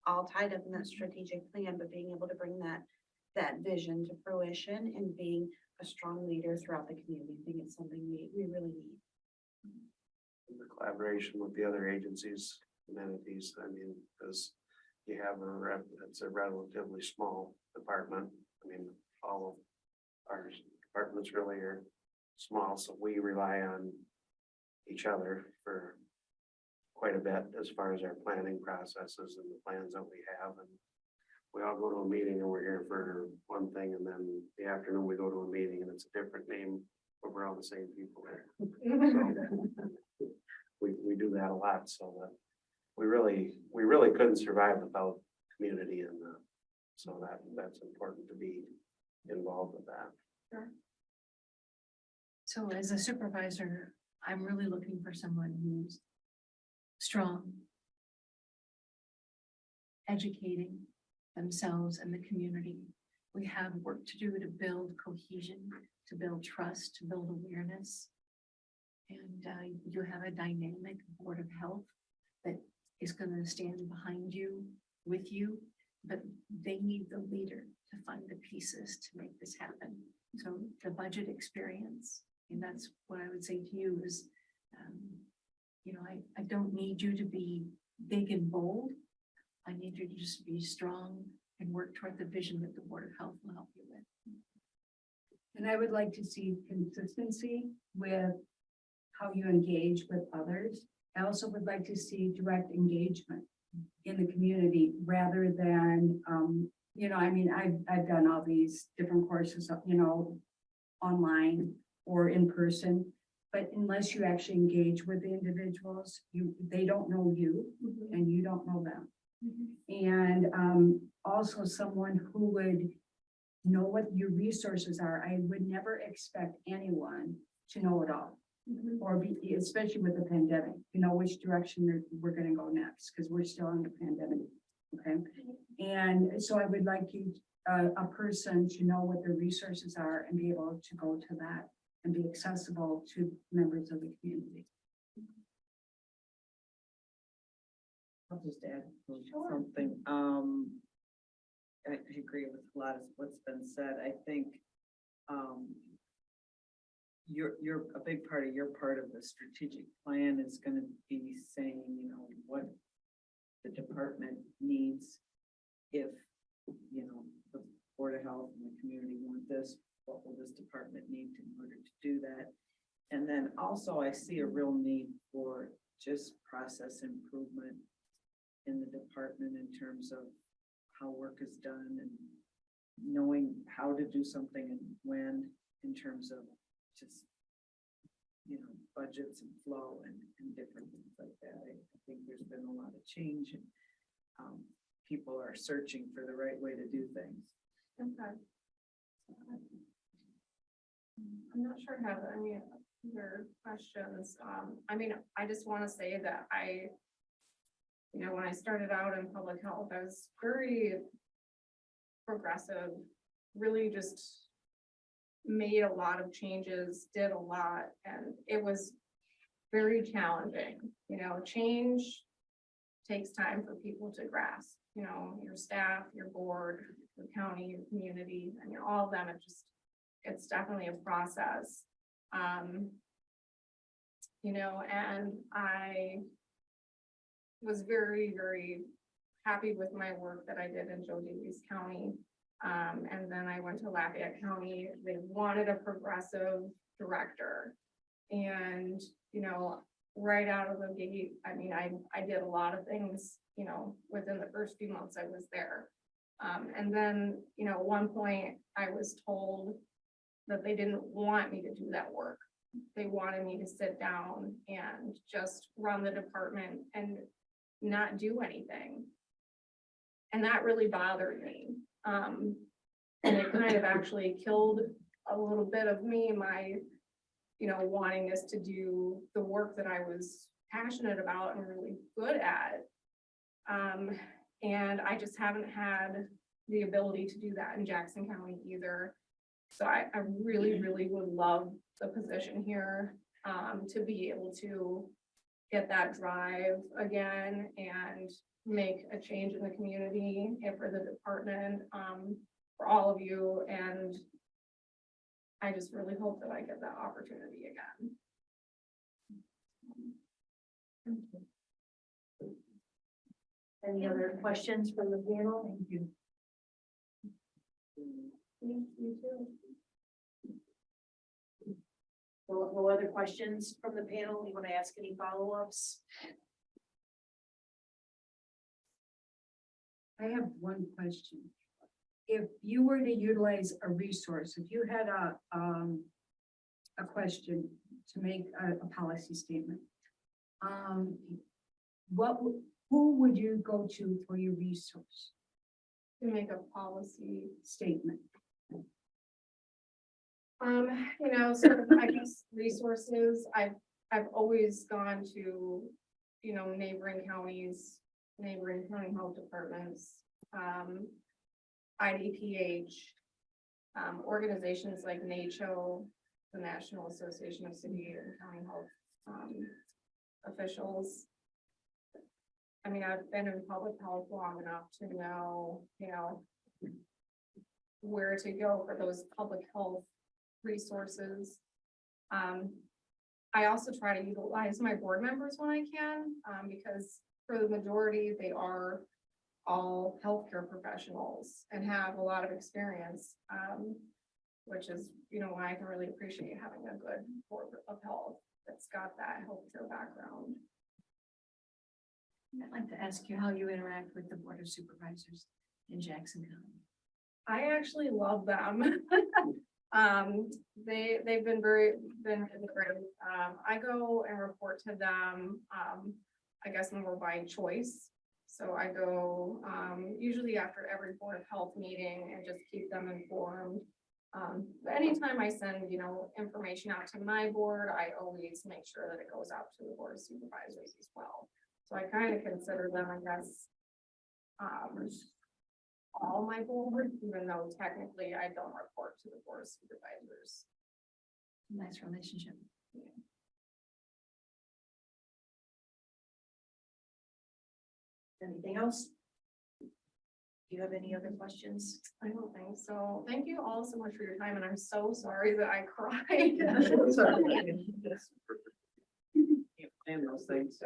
all tied up in that strategic plan, but being able to bring that vision to fruition and being a strong leader throughout the community. I think it's something we really need. The collaboration with the other agencies and entities, I mean, because you have it's a relatively small department. I mean, all of our departments really are small, so we rely on each other for quite a bit as far as our planning processes and the plans that we have. And we all go to a meeting and we're here for one thing, and then the afternoon we go to a meeting and it's a different name, but we're all the same people there. So we do that a lot, so that we really couldn't survive without community, and so that's important to be involved with that. Sure. So as a supervisor, I'm really looking for someone who's strong, educating themselves and the community. We have work to do to build cohesion, to build trust, to build awareness. And you have a dynamic board of health that is going to stand behind you, with you, but they need the leader to find the pieces to make this happen. So the budget experience, and that's what I would say to you is, I don't need you to be big and bold. I need you to just be strong and work toward the vision that the Board of Health will help you with. And I would like to see consistency with how you engage with others. I also would like to see direct engagement in the community rather than, I've done all these different courses, online or in person. But unless you actually engage with the individuals, they don't know you and you don't know them. And also someone who would know what your resources are. I would never expect anyone to know it all. Or be, especially with the pandemic, which direction we're going to go next, because we're still in the pandemic. Okay. And so I would like you, a person to know what their resources are and be able to go to that and be accessible to members of the community. I'll just add something. I agree with a lot of what's been said. I think you're a big part of the strategic plan is going to be saying, what the department needs. If, the Board of Health and the community want this, what will this department need in order to do that? And then also I see a real need for just process improvement in the department in terms of how work is done and knowing how to do something and when, in terms of just, budgets and flow and different things like that. I think there's been a lot of change, and people are searching for the right way to do things. Okay. I'm not sure how any other questions. I just want to say that when I started out in public health, I was very progressive, really just made a lot of changes, did a lot, and it was very challenging, change takes time for people to grasp, your staff, your board, your county, your community, and all of them, it's definitely a process. And I was very, very happy with my work that I did in Joe Davies County. And then I went to Lafayette County. They wanted a progressive director. And, right out of the gate, I did a lot of things, within the first few months I was there. And then, at one point I was told that they didn't want me to do that work. They wanted me to sit down and just run the department and not do anything. And that really bothered me. And it kind of actually killed a little bit of me, my, wanting us to do the work that I was passionate about and really good at. And I just haven't had the ability to do that in Jackson County either. So I really, really would love the position here, to be able to get that drive again and make a change in the community and for the department, for all of you. And I just really hope that I get that opportunity again. Any other questions from the panel? Thank you. You too. No other questions from the panel? You want to ask any follow-ups? I have one question. If you were to utilize a resource, if you had a question to make a policy statement, who would you go to for your resource To make a policy, statement? sort of, I guess, resources, I've always gone to, neighboring counties, neighboring county health departments, IDPH, organizations like NACHO, the National Association of City and County Health officials. I've been in public health long enough to know, where to go for those public health resources. I also try to utilize my board members when I can, because for the majority, they are all healthcare professionals and have a lot of experience, which is, why I can really appreciate having a good board of health that's got that healthcare background. I'd like to ask you how you interact with the Board of Supervisors in Jackson County. I actually love them. They've been great. I go and report to them, I guess more by choice. So I go, usually after every Board of Health meeting and just keep them informed. But anytime I send, information out to my board, I always make sure that it goes out to the Board of Supervisors as well. So I kind of consider them, I guess, all my board, even though technically I don't report to the Board of Supervisors. Nice relationship. Anything else? Do you have any other questions? I don't think so. Thank you all so much for your time, and I'm so sorry that I cried. And those things.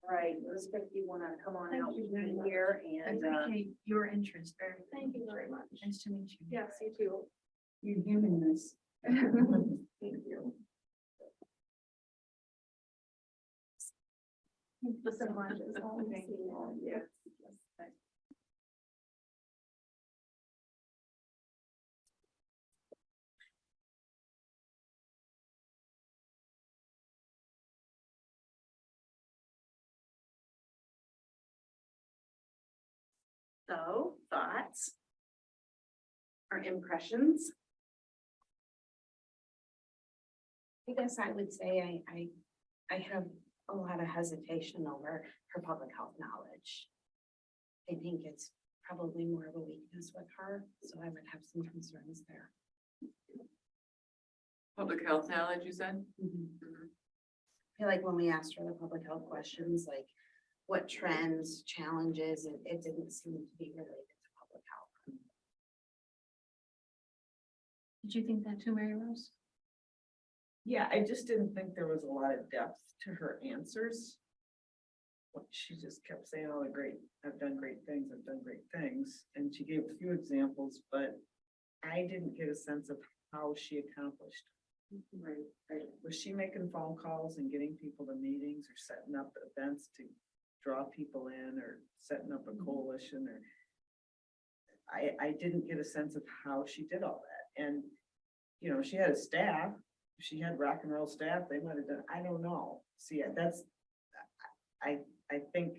Right, Elizabeth, you want to come on out here I and appreciate your interest very much. Thank you very much. Nice to meet you. Yes, you too. Your humanness. Thank you. Thank you so much. It's all nice to see you. Yes. so thoughts or impressions? I guess I would say I have a lot of hesitation over her public health knowledge. I think it's probably more of a weakness with her, so I would have some concerns there. Public health knowledge, you said? feel like when we asked her the public health questions, like what trends, challenges, it didn't seem to be related to public health. Did you think that too, Mary Rose? Yeah, I just didn't think there was a lot of depth to her answers. She just kept saying all the great, I've done great things, I've done great things, and she gave a few examples, but I didn't get a sense of how she accomplished. Right. Was she making phone calls and getting people to meetings or setting up events to draw people in or setting up a coalition or I didn't get a sense of how she did all that. And, you know, she had a staff, if she had rock and roll staff, they might have done, I don't know. See, that's, I think,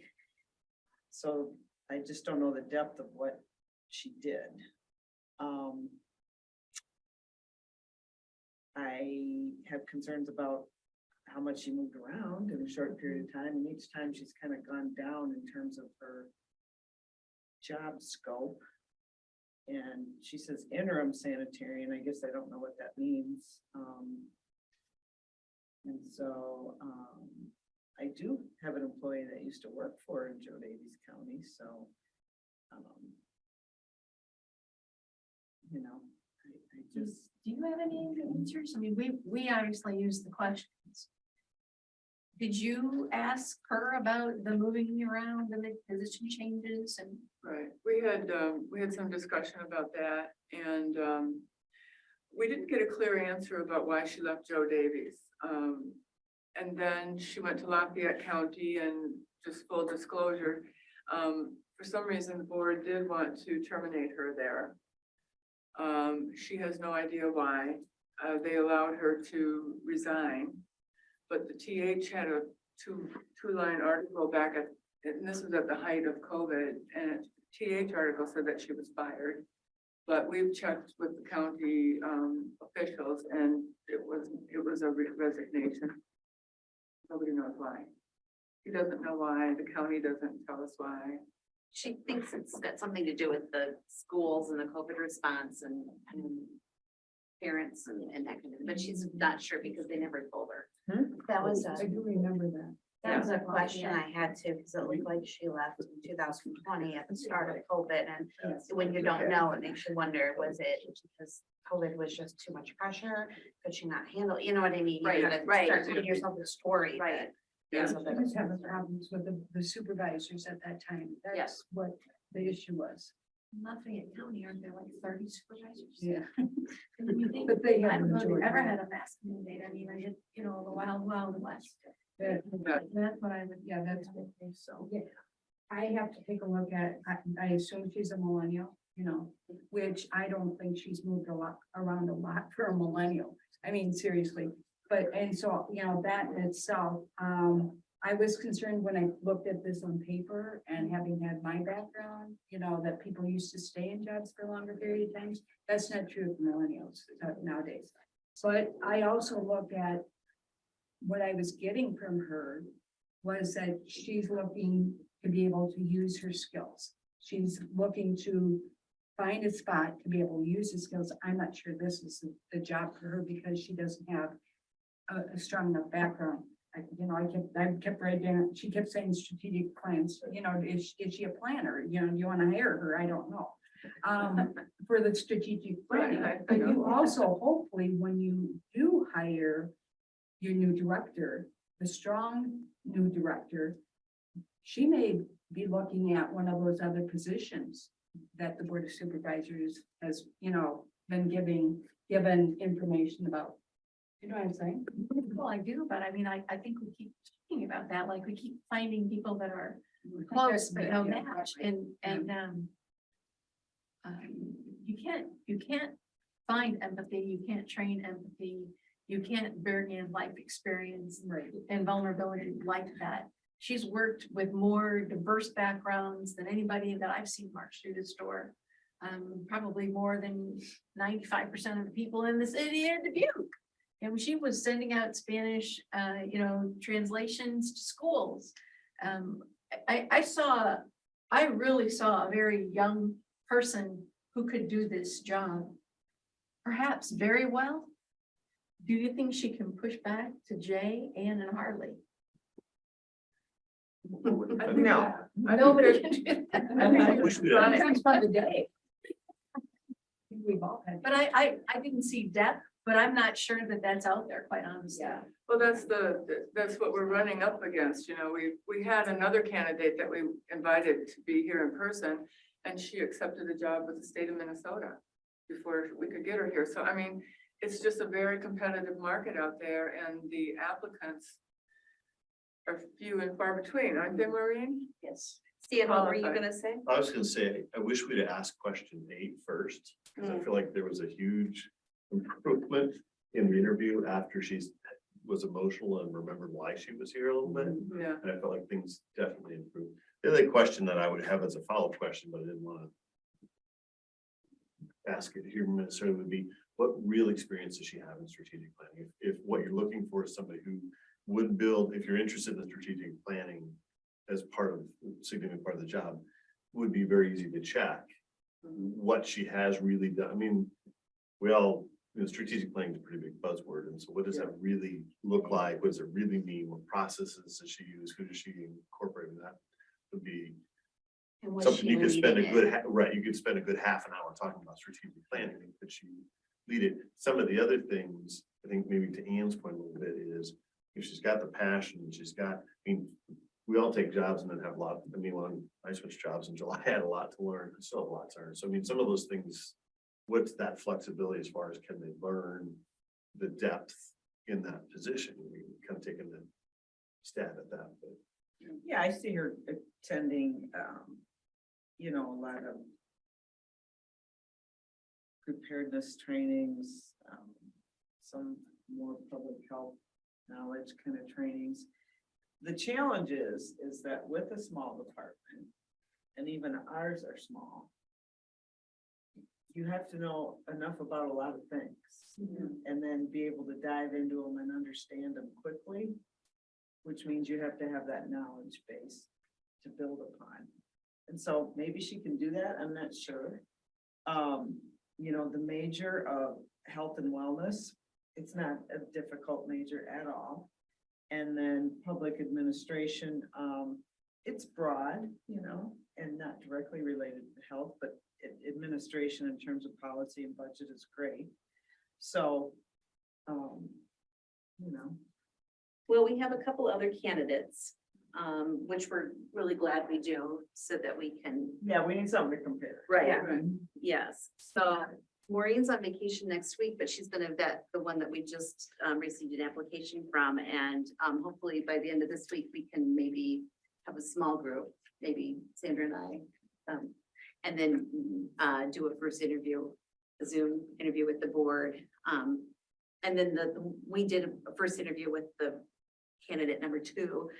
so I just don't know the depth of what she did. I have concerns about how much she moved around in a short period of time, and each time she's kind of gone down in terms of her job scope. And she says interim sanitarian, I guess I don't know what that means. And so I do have an employee that used to work for her in Joe Davies County, so you know, I just. Do you have any answers? I mean, we obviously use the questions. Did you ask her about the moving around and the position changes and? Right, we had some discussion about that, and we didn't get a clear answer about why she left Joe Davies. And then she went to Lafayette County, and just full disclosure, for some reason, the board did want to terminate her there. She has no idea why. They allowed her to resign, but the TH had a two-line article back at, and this was at the height of COVID, and TH article said that she was fired. But we've checked with the county officials, and it was a resignation. Nobody knows why. He doesn't know why. The county doesn't tell us why. She thinks it's got something to do with the schools and the COVID response and parents and that kind of, but she's not sure because they never told her. That was I do remember that. That was a question I had too, because it looked like she left in 2020 at the start of COVID, and when you don't know, it makes you wonder, was it because COVID was just too much pressure? Could she not handle, you know what I mean? You Right, gotta right. Start giving yourself a story. Right. Yeah, she was having problems with the supervisors at that time. That's Yes. what the issue was. Lafayette County, aren't there like 30 supervisors? Yeah. And you think, But they I have don't know if you've majority. ever had a mask mandate. I mean, I did, you know, the wild west. Yeah. That's what I would. Yeah, that's what So. Yeah. I have to take a look at, I assume she's a millennial, you know, which I don't think she's moved around a lot for a millennial. I mean, seriously, but, and so, you know, that in itself, I was concerned when I looked at this on paper and having had my background, you know, that people used to stay in jobs for a longer period of times. That's not true of millennials nowadays. But I also look at what I was getting from her was that she's looking to be able to use her skills. She's looking to find a spot to be able to use the skills. I'm not sure this is the job for her because she doesn't have a strong enough background. I kept writing down, she kept saying strategic plans, you know, is she a planner? You know, do you want to hire her? I don't know. For the strategic planning, but you also hopefully, when you do hire your new director, the strong new director, she may be looking at one of those other positions that the Board of Supervisors has, you know, been given information about. You know what I'm saying? Well, I do, but I mean, I think we keep talking about that, like we keep finding people that are close, but no match, and you can't find empathy, you can't train empathy, you can't bring in life experience and vulnerability like that. She's worked with more diverse backgrounds than anybody that I've seen march through this door. Probably more than 95% of the people in the city of Dubuque. And she was sending out Spanish, you know, translations to schools. I really saw a very young person who could do this job, perhaps very well, Do you think she can push back to Jay, Ann, and Harley? No. Nobody can do that. I wish we'd have- Sounds fun today. We've all had. But I didn't see depth, but I'm not sure that that's out there, quite honestly. Yeah. Well, that's what we're running up against, you know, we had another candidate that we invited to be here in person, and she accepted a job with the state of Minnesota before we could get her here. So I mean, it's just a very competitive market out there, and the applicants are few and far between, aren't they, Maureen? Yes. Stan, what were you Qualified. gonna say? I was gonna say, I wish we'd have asked question 8 first, because I feel like there was a huge improvement in the interview after was emotional and remembered why she was here a little bit. Yeah. And I felt like things definitely improved. The other question that I would have as a follow-up question, but I didn't want to ask it here necessarily, would be, what real experience does she have in strategic planning? If what you're looking for is somebody who would build, if you're interested in strategic planning as part of, significant part of the job, would be very easy to check what she has really done. I mean, we all, strategic planning is a pretty big buzzword. And so what does that really look like? What does it really mean? What processes does she use? Who does she incorporate in that? Would be And was something she you could spend a leading good, it? right, you could spend a good half an hour talking about strategic planning. Could she lead it? Some of the other things, I think maybe to Ann's point a little bit is, if she's got the passion, she's got, I mean, we all take jobs and then have a lot, I mean, when I switched jobs in July, I had a lot to learn, I still have a lot to learn. So I mean, some of those things, what's that flexibility as far as can they learn the depth in that position? We kind of taking the stab at that, but. Yeah, I see her attending, a lot of preparedness trainings, some more public health knowledge kind of trainings. The challenge is that with a small department, and even ours are small, you have to know enough about a lot of things, and then be able to dive into them and understand them quickly, which means you have to have that knowledge base to build upon. And so maybe she can do that, I'm not sure. The major of health and wellness, it's not a difficult major at all. And then public administration, it's broad, and not directly related to health, but administration in terms of policy and budget is great. So, Well, we have a couple other candidates, which we're really glad we do, so that we can. yeah, we need something to compare. Right. Right. Yes, so Maureen's on vacation next week, but she's gonna vet the one that we just received an application from, and hopefully by the end of this week, we can maybe have a small group, maybe Sandra and I, and then do a first interview, a Zoom interview with the board. And then we did a first interview with the candidate number 2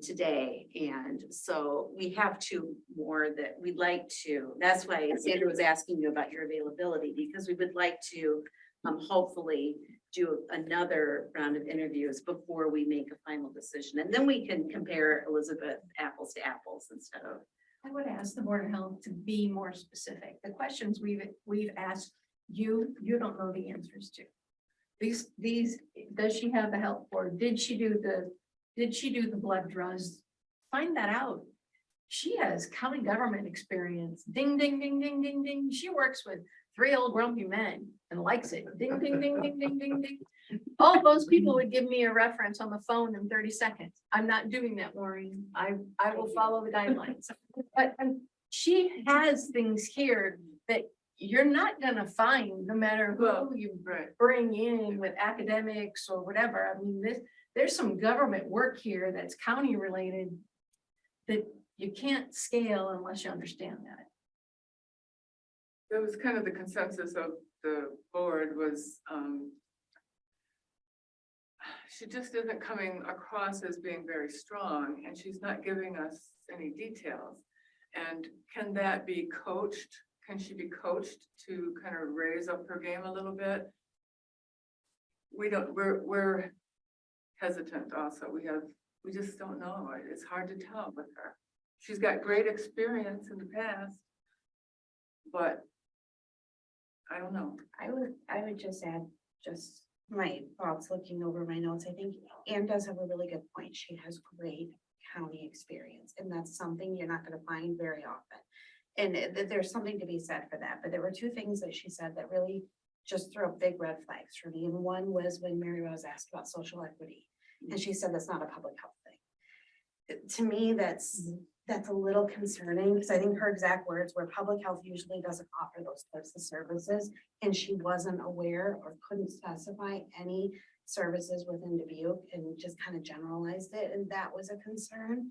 today. And so we have 2 more that we'd like to, that's why Sandra was asking you about your availability, because we would like to hopefully do another round of interviews before we make a final decision. And then we can compare, Elizabeth, apples to apples instead of. I would ask the Board of Health to be more specific. The questions we've asked you don't know the answers to. These, does she have the health board? Did she do the blood draws? Find that out. She has county government experience. Ding, ding, ding, ding, ding, ding. She works with 3 old grumpy men and likes it. Ding, ding, ding, ding, ding, ding, ding. All those people would give me a reference on the phone in 30 seconds. I'm not doing that, Maureen. I will follow the guidelines. But she has things here that you're not gonna find no matter Well, who you right. bring in with academics or whatever. I mean, there's some government work here that's county related that you can't scale unless you understand that. That was kind of the consensus of the board was, she just isn't coming across as being very strong, and she's not giving us any details. And can that be coached? Can she be coached to kind of raise up her game a little bit? We're hesitant also. We just don't know. It's hard to tell with her. She's got great experience in the past, but I don't know. I would just add, just my thoughts looking over my notes, I think Anne does have a really good point. She has great county experience, and that's something you're not gonna find very often. And there's something to be said for that, but there were two things that she said that really just threw up big red flags for me. And one was when Mary Rose asked about social equity, and she said that's not a public health thing. To me, that's a little concerning, because I think her exact words were public health usually doesn't offer those types of services. And she wasn't aware or couldn't specify any services within Dubuque and just kind of generalized it. And that was a concern.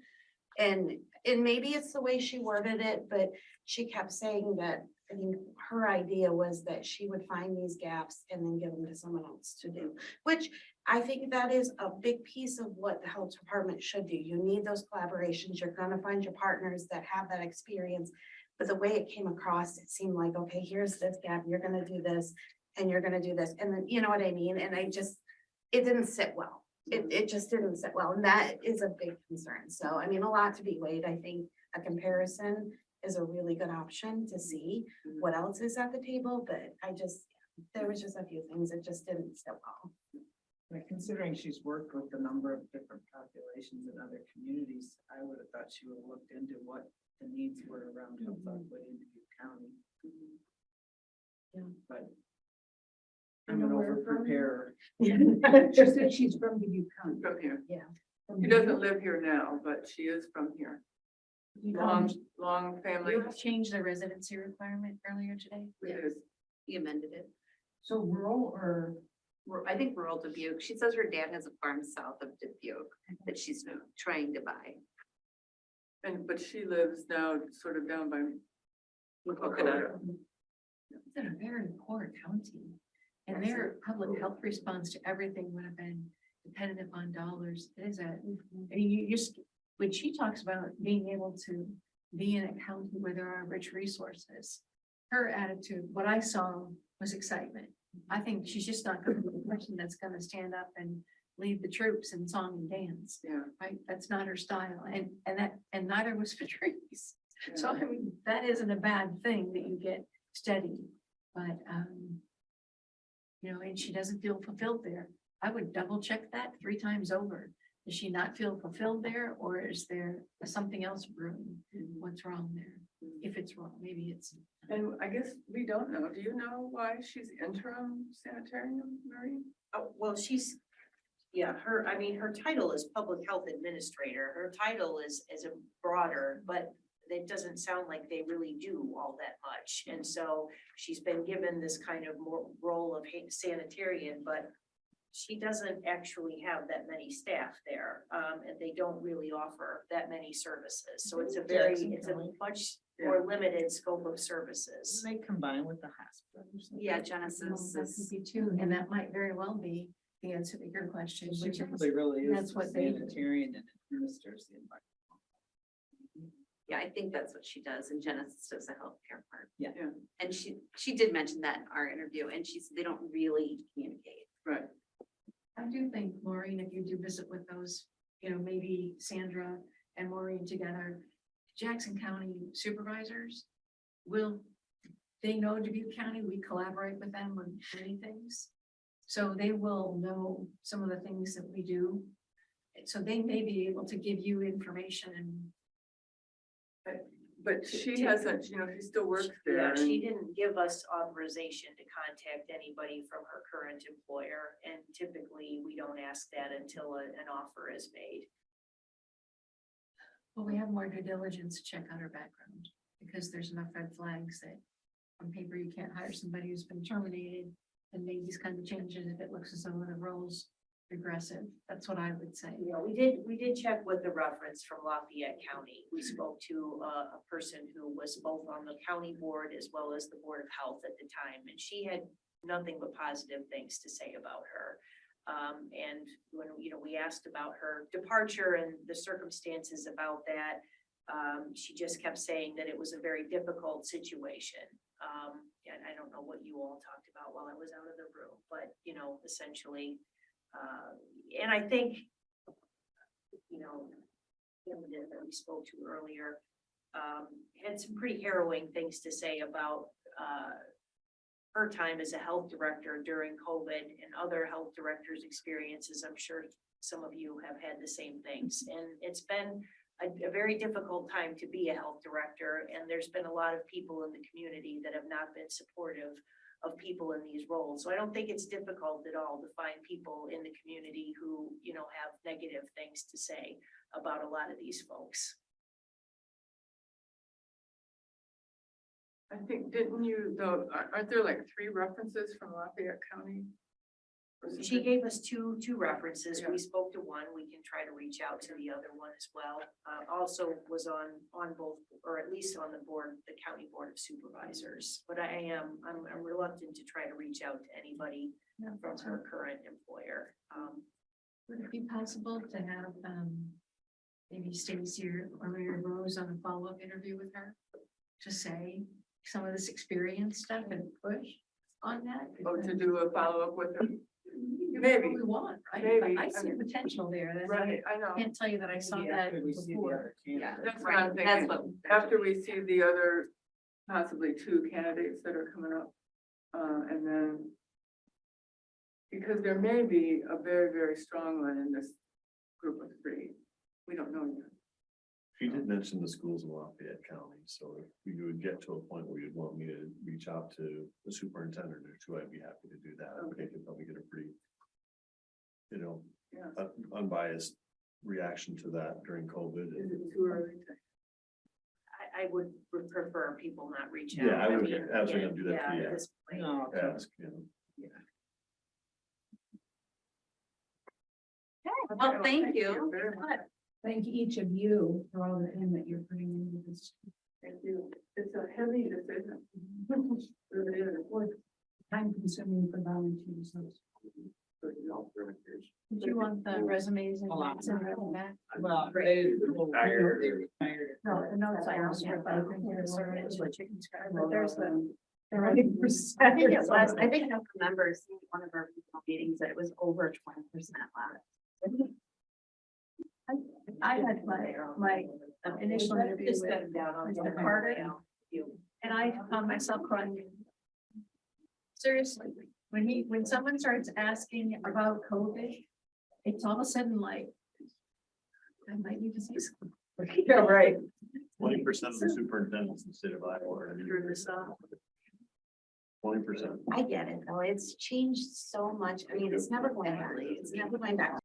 And maybe it's the way she worded it, but she kept saying that, I think her idea was that she would find these gaps and then give them to someone else to do, which I think that is a big piece of what the health department should do. You need those collaborations. You're gonna find your partners that have that experience. But the way it came across, it seemed like, okay, here's this gap, you're gonna do this, and you're gonna do this, and then, you know what I mean? And it didn't sit well. It just didn't sit well, and that is a big concern. So, I mean, a lot to be weighed. I think a comparison is a really good option to see what else is at the table, but there was just a few things that just didn't sit well. Like, considering she's worked with a number of different populations in other communities, I would have thought she would have looked into what the needs were around health equity in Dubuque County. Yeah. But I'm an over preparer. She said she's from Dubuque County. From here. Yeah. She doesn't live here now, but she is from here. Long family. You changed the residency requirement earlier today. It is. He amended it. So rural or? I think rural Dubuque. She says her dad has a farm south of Dubuque that she's trying to buy. But she lives now sort of down by Coconut. It's in a very poor county. And their public health response to everything would have been dependent upon dollars. It is I mean, you just, when she talks about being able to be in a county where there are rich resources, her attitude, what I saw was excitement. I think she's just not going to be the person that's going to stand up and lead the troops in song and dance. Yeah. Right? That's not her style. And neither was Patrice. So I mean, that isn't a bad thing that you get steady, but you know, and she doesn't feel fulfilled there. I would double check that 3 times over. Does she not feel fulfilled there, or is there something else brewing? What's wrong there? If it's wrong, maybe it's. And I guess we don't know. Do you know why she's interim sanitarian, Marie? Oh, well, her title is public health administrator. Her title is a broader, but it doesn't sound like they really do all that much. And so she's been given this kind of more role of sanitarian, but she doesn't actually have that many staff there. And they don't really offer that many services. So it's a much more limited scope of services. They combine with the hospital. or something? Yeah, Well, Genesis that is. could be too, and that might very well be the answer to your question, She which is, probably really is that's the what they do. sanitarian and administers the environment. Yeah, I think that's what she does, and Genesis does the healthcare part. Yeah. Yeah. And she did mention that in our interview, and they don't really communicate. Right. I do think, Maureen, if you do visit with those, you know, maybe Sandra and Maureen together, Jackson County supervisors they know Dubuque County, we collaborate with them on many things. So they will know some of the things that we do. So they may be able to give you information. But she hasn't, you know, she still works there. Yeah, she and- didn't give us authorization to contact anybody from her current employer, and typically we don't ask that until an offer is made. Well, we have more due diligence to check out her background, because there's enough red flags that on paper you can't hire somebody who's been terminated and made these kind of changes if it looks as though the role's regressive. That's what I would say. Yeah, we did check with the reference from Lafayette County. We spoke to a person who was both on the county board as well as the Board of Health at the time, and she had nothing but positive things to say about her. And when, we asked about her departure and the circumstances about that, she just kept saying that it was a very difficult situation. And I don't know what you all talked about while I was out of the room, but, essentially, and I think, that we spoke to earlier, had some pretty harrowing things to say about her time as a health director during COVID and other health directors' experiences. I'm sure some of you have had the same things, and it's been a very difficult time to be a health director, and there's been a lot of people in the community that have not been supportive of people in these roles. So I don't think it's difficult at all to find people in the community who, you know, have negative things to say about a lot of these folks. I think, didn't you, though, aren't there like 3 references from Lafayette County? Or She something? gave us two references. Yeah. We spoke to one. We can try to reach out to the other one as well. Also was on both, or at least on the board, the county board of supervisors. But I'm reluctant to try to reach out to anybody from her current employer. Would it be possible to have, maybe Stacy or Mary Rose on a follow-up interview with her? To say some of this experience stuff and push on that? Oh, to do a follow-up with her? You Maybe. know what we want, right? Maybe. But I see potential there. That's- Right, I know. I can't tell you that I saw Maybe that after we see the before. other candidate. That's what I'm Right, that's thinking. what. After we see the other, possibly 2 candidates that are coming up. And then, because there may be a very, very strong one in this group of 3. We don't know yet. She did mention the schools in Lafayette County, so if we would get to a point where you'd want me to reach out to the superintendent or 2, I'd be happy to do that. I think could probably get a pretty, you know, Yeah. unbiased reaction to that during COVID. Is it too early to? I would prefer people not reach out. Yeah, I would mean, absolutely not do that yeah, to you. at this point. No, Ask, you know. Well, thank you. Very much. Thank each of you for all the in that you're putting into this. Thank you. It's a heavy decision. Really is. Time consuming for volunteers. Do you want the resumes and Hold on. notes and everything back? Well, they Retired. retired. No, the notes I also have, I think they're sort of into a chicken scratch, but there's the. The running I percent. think it was, I think I remember seeing one of our regional meetings that it was over 20% last. I had my initial interview with Mr. Carter, and I found myself crying. Seriously, when someone starts asking about COVID, it's all of a sudden like, I might need to say something. Yeah, right. 20% of the superintendents in the state of Iowa are. Through this, 20%. I get it, though. It's changed so much. I mean, it's never going back. It's never going back.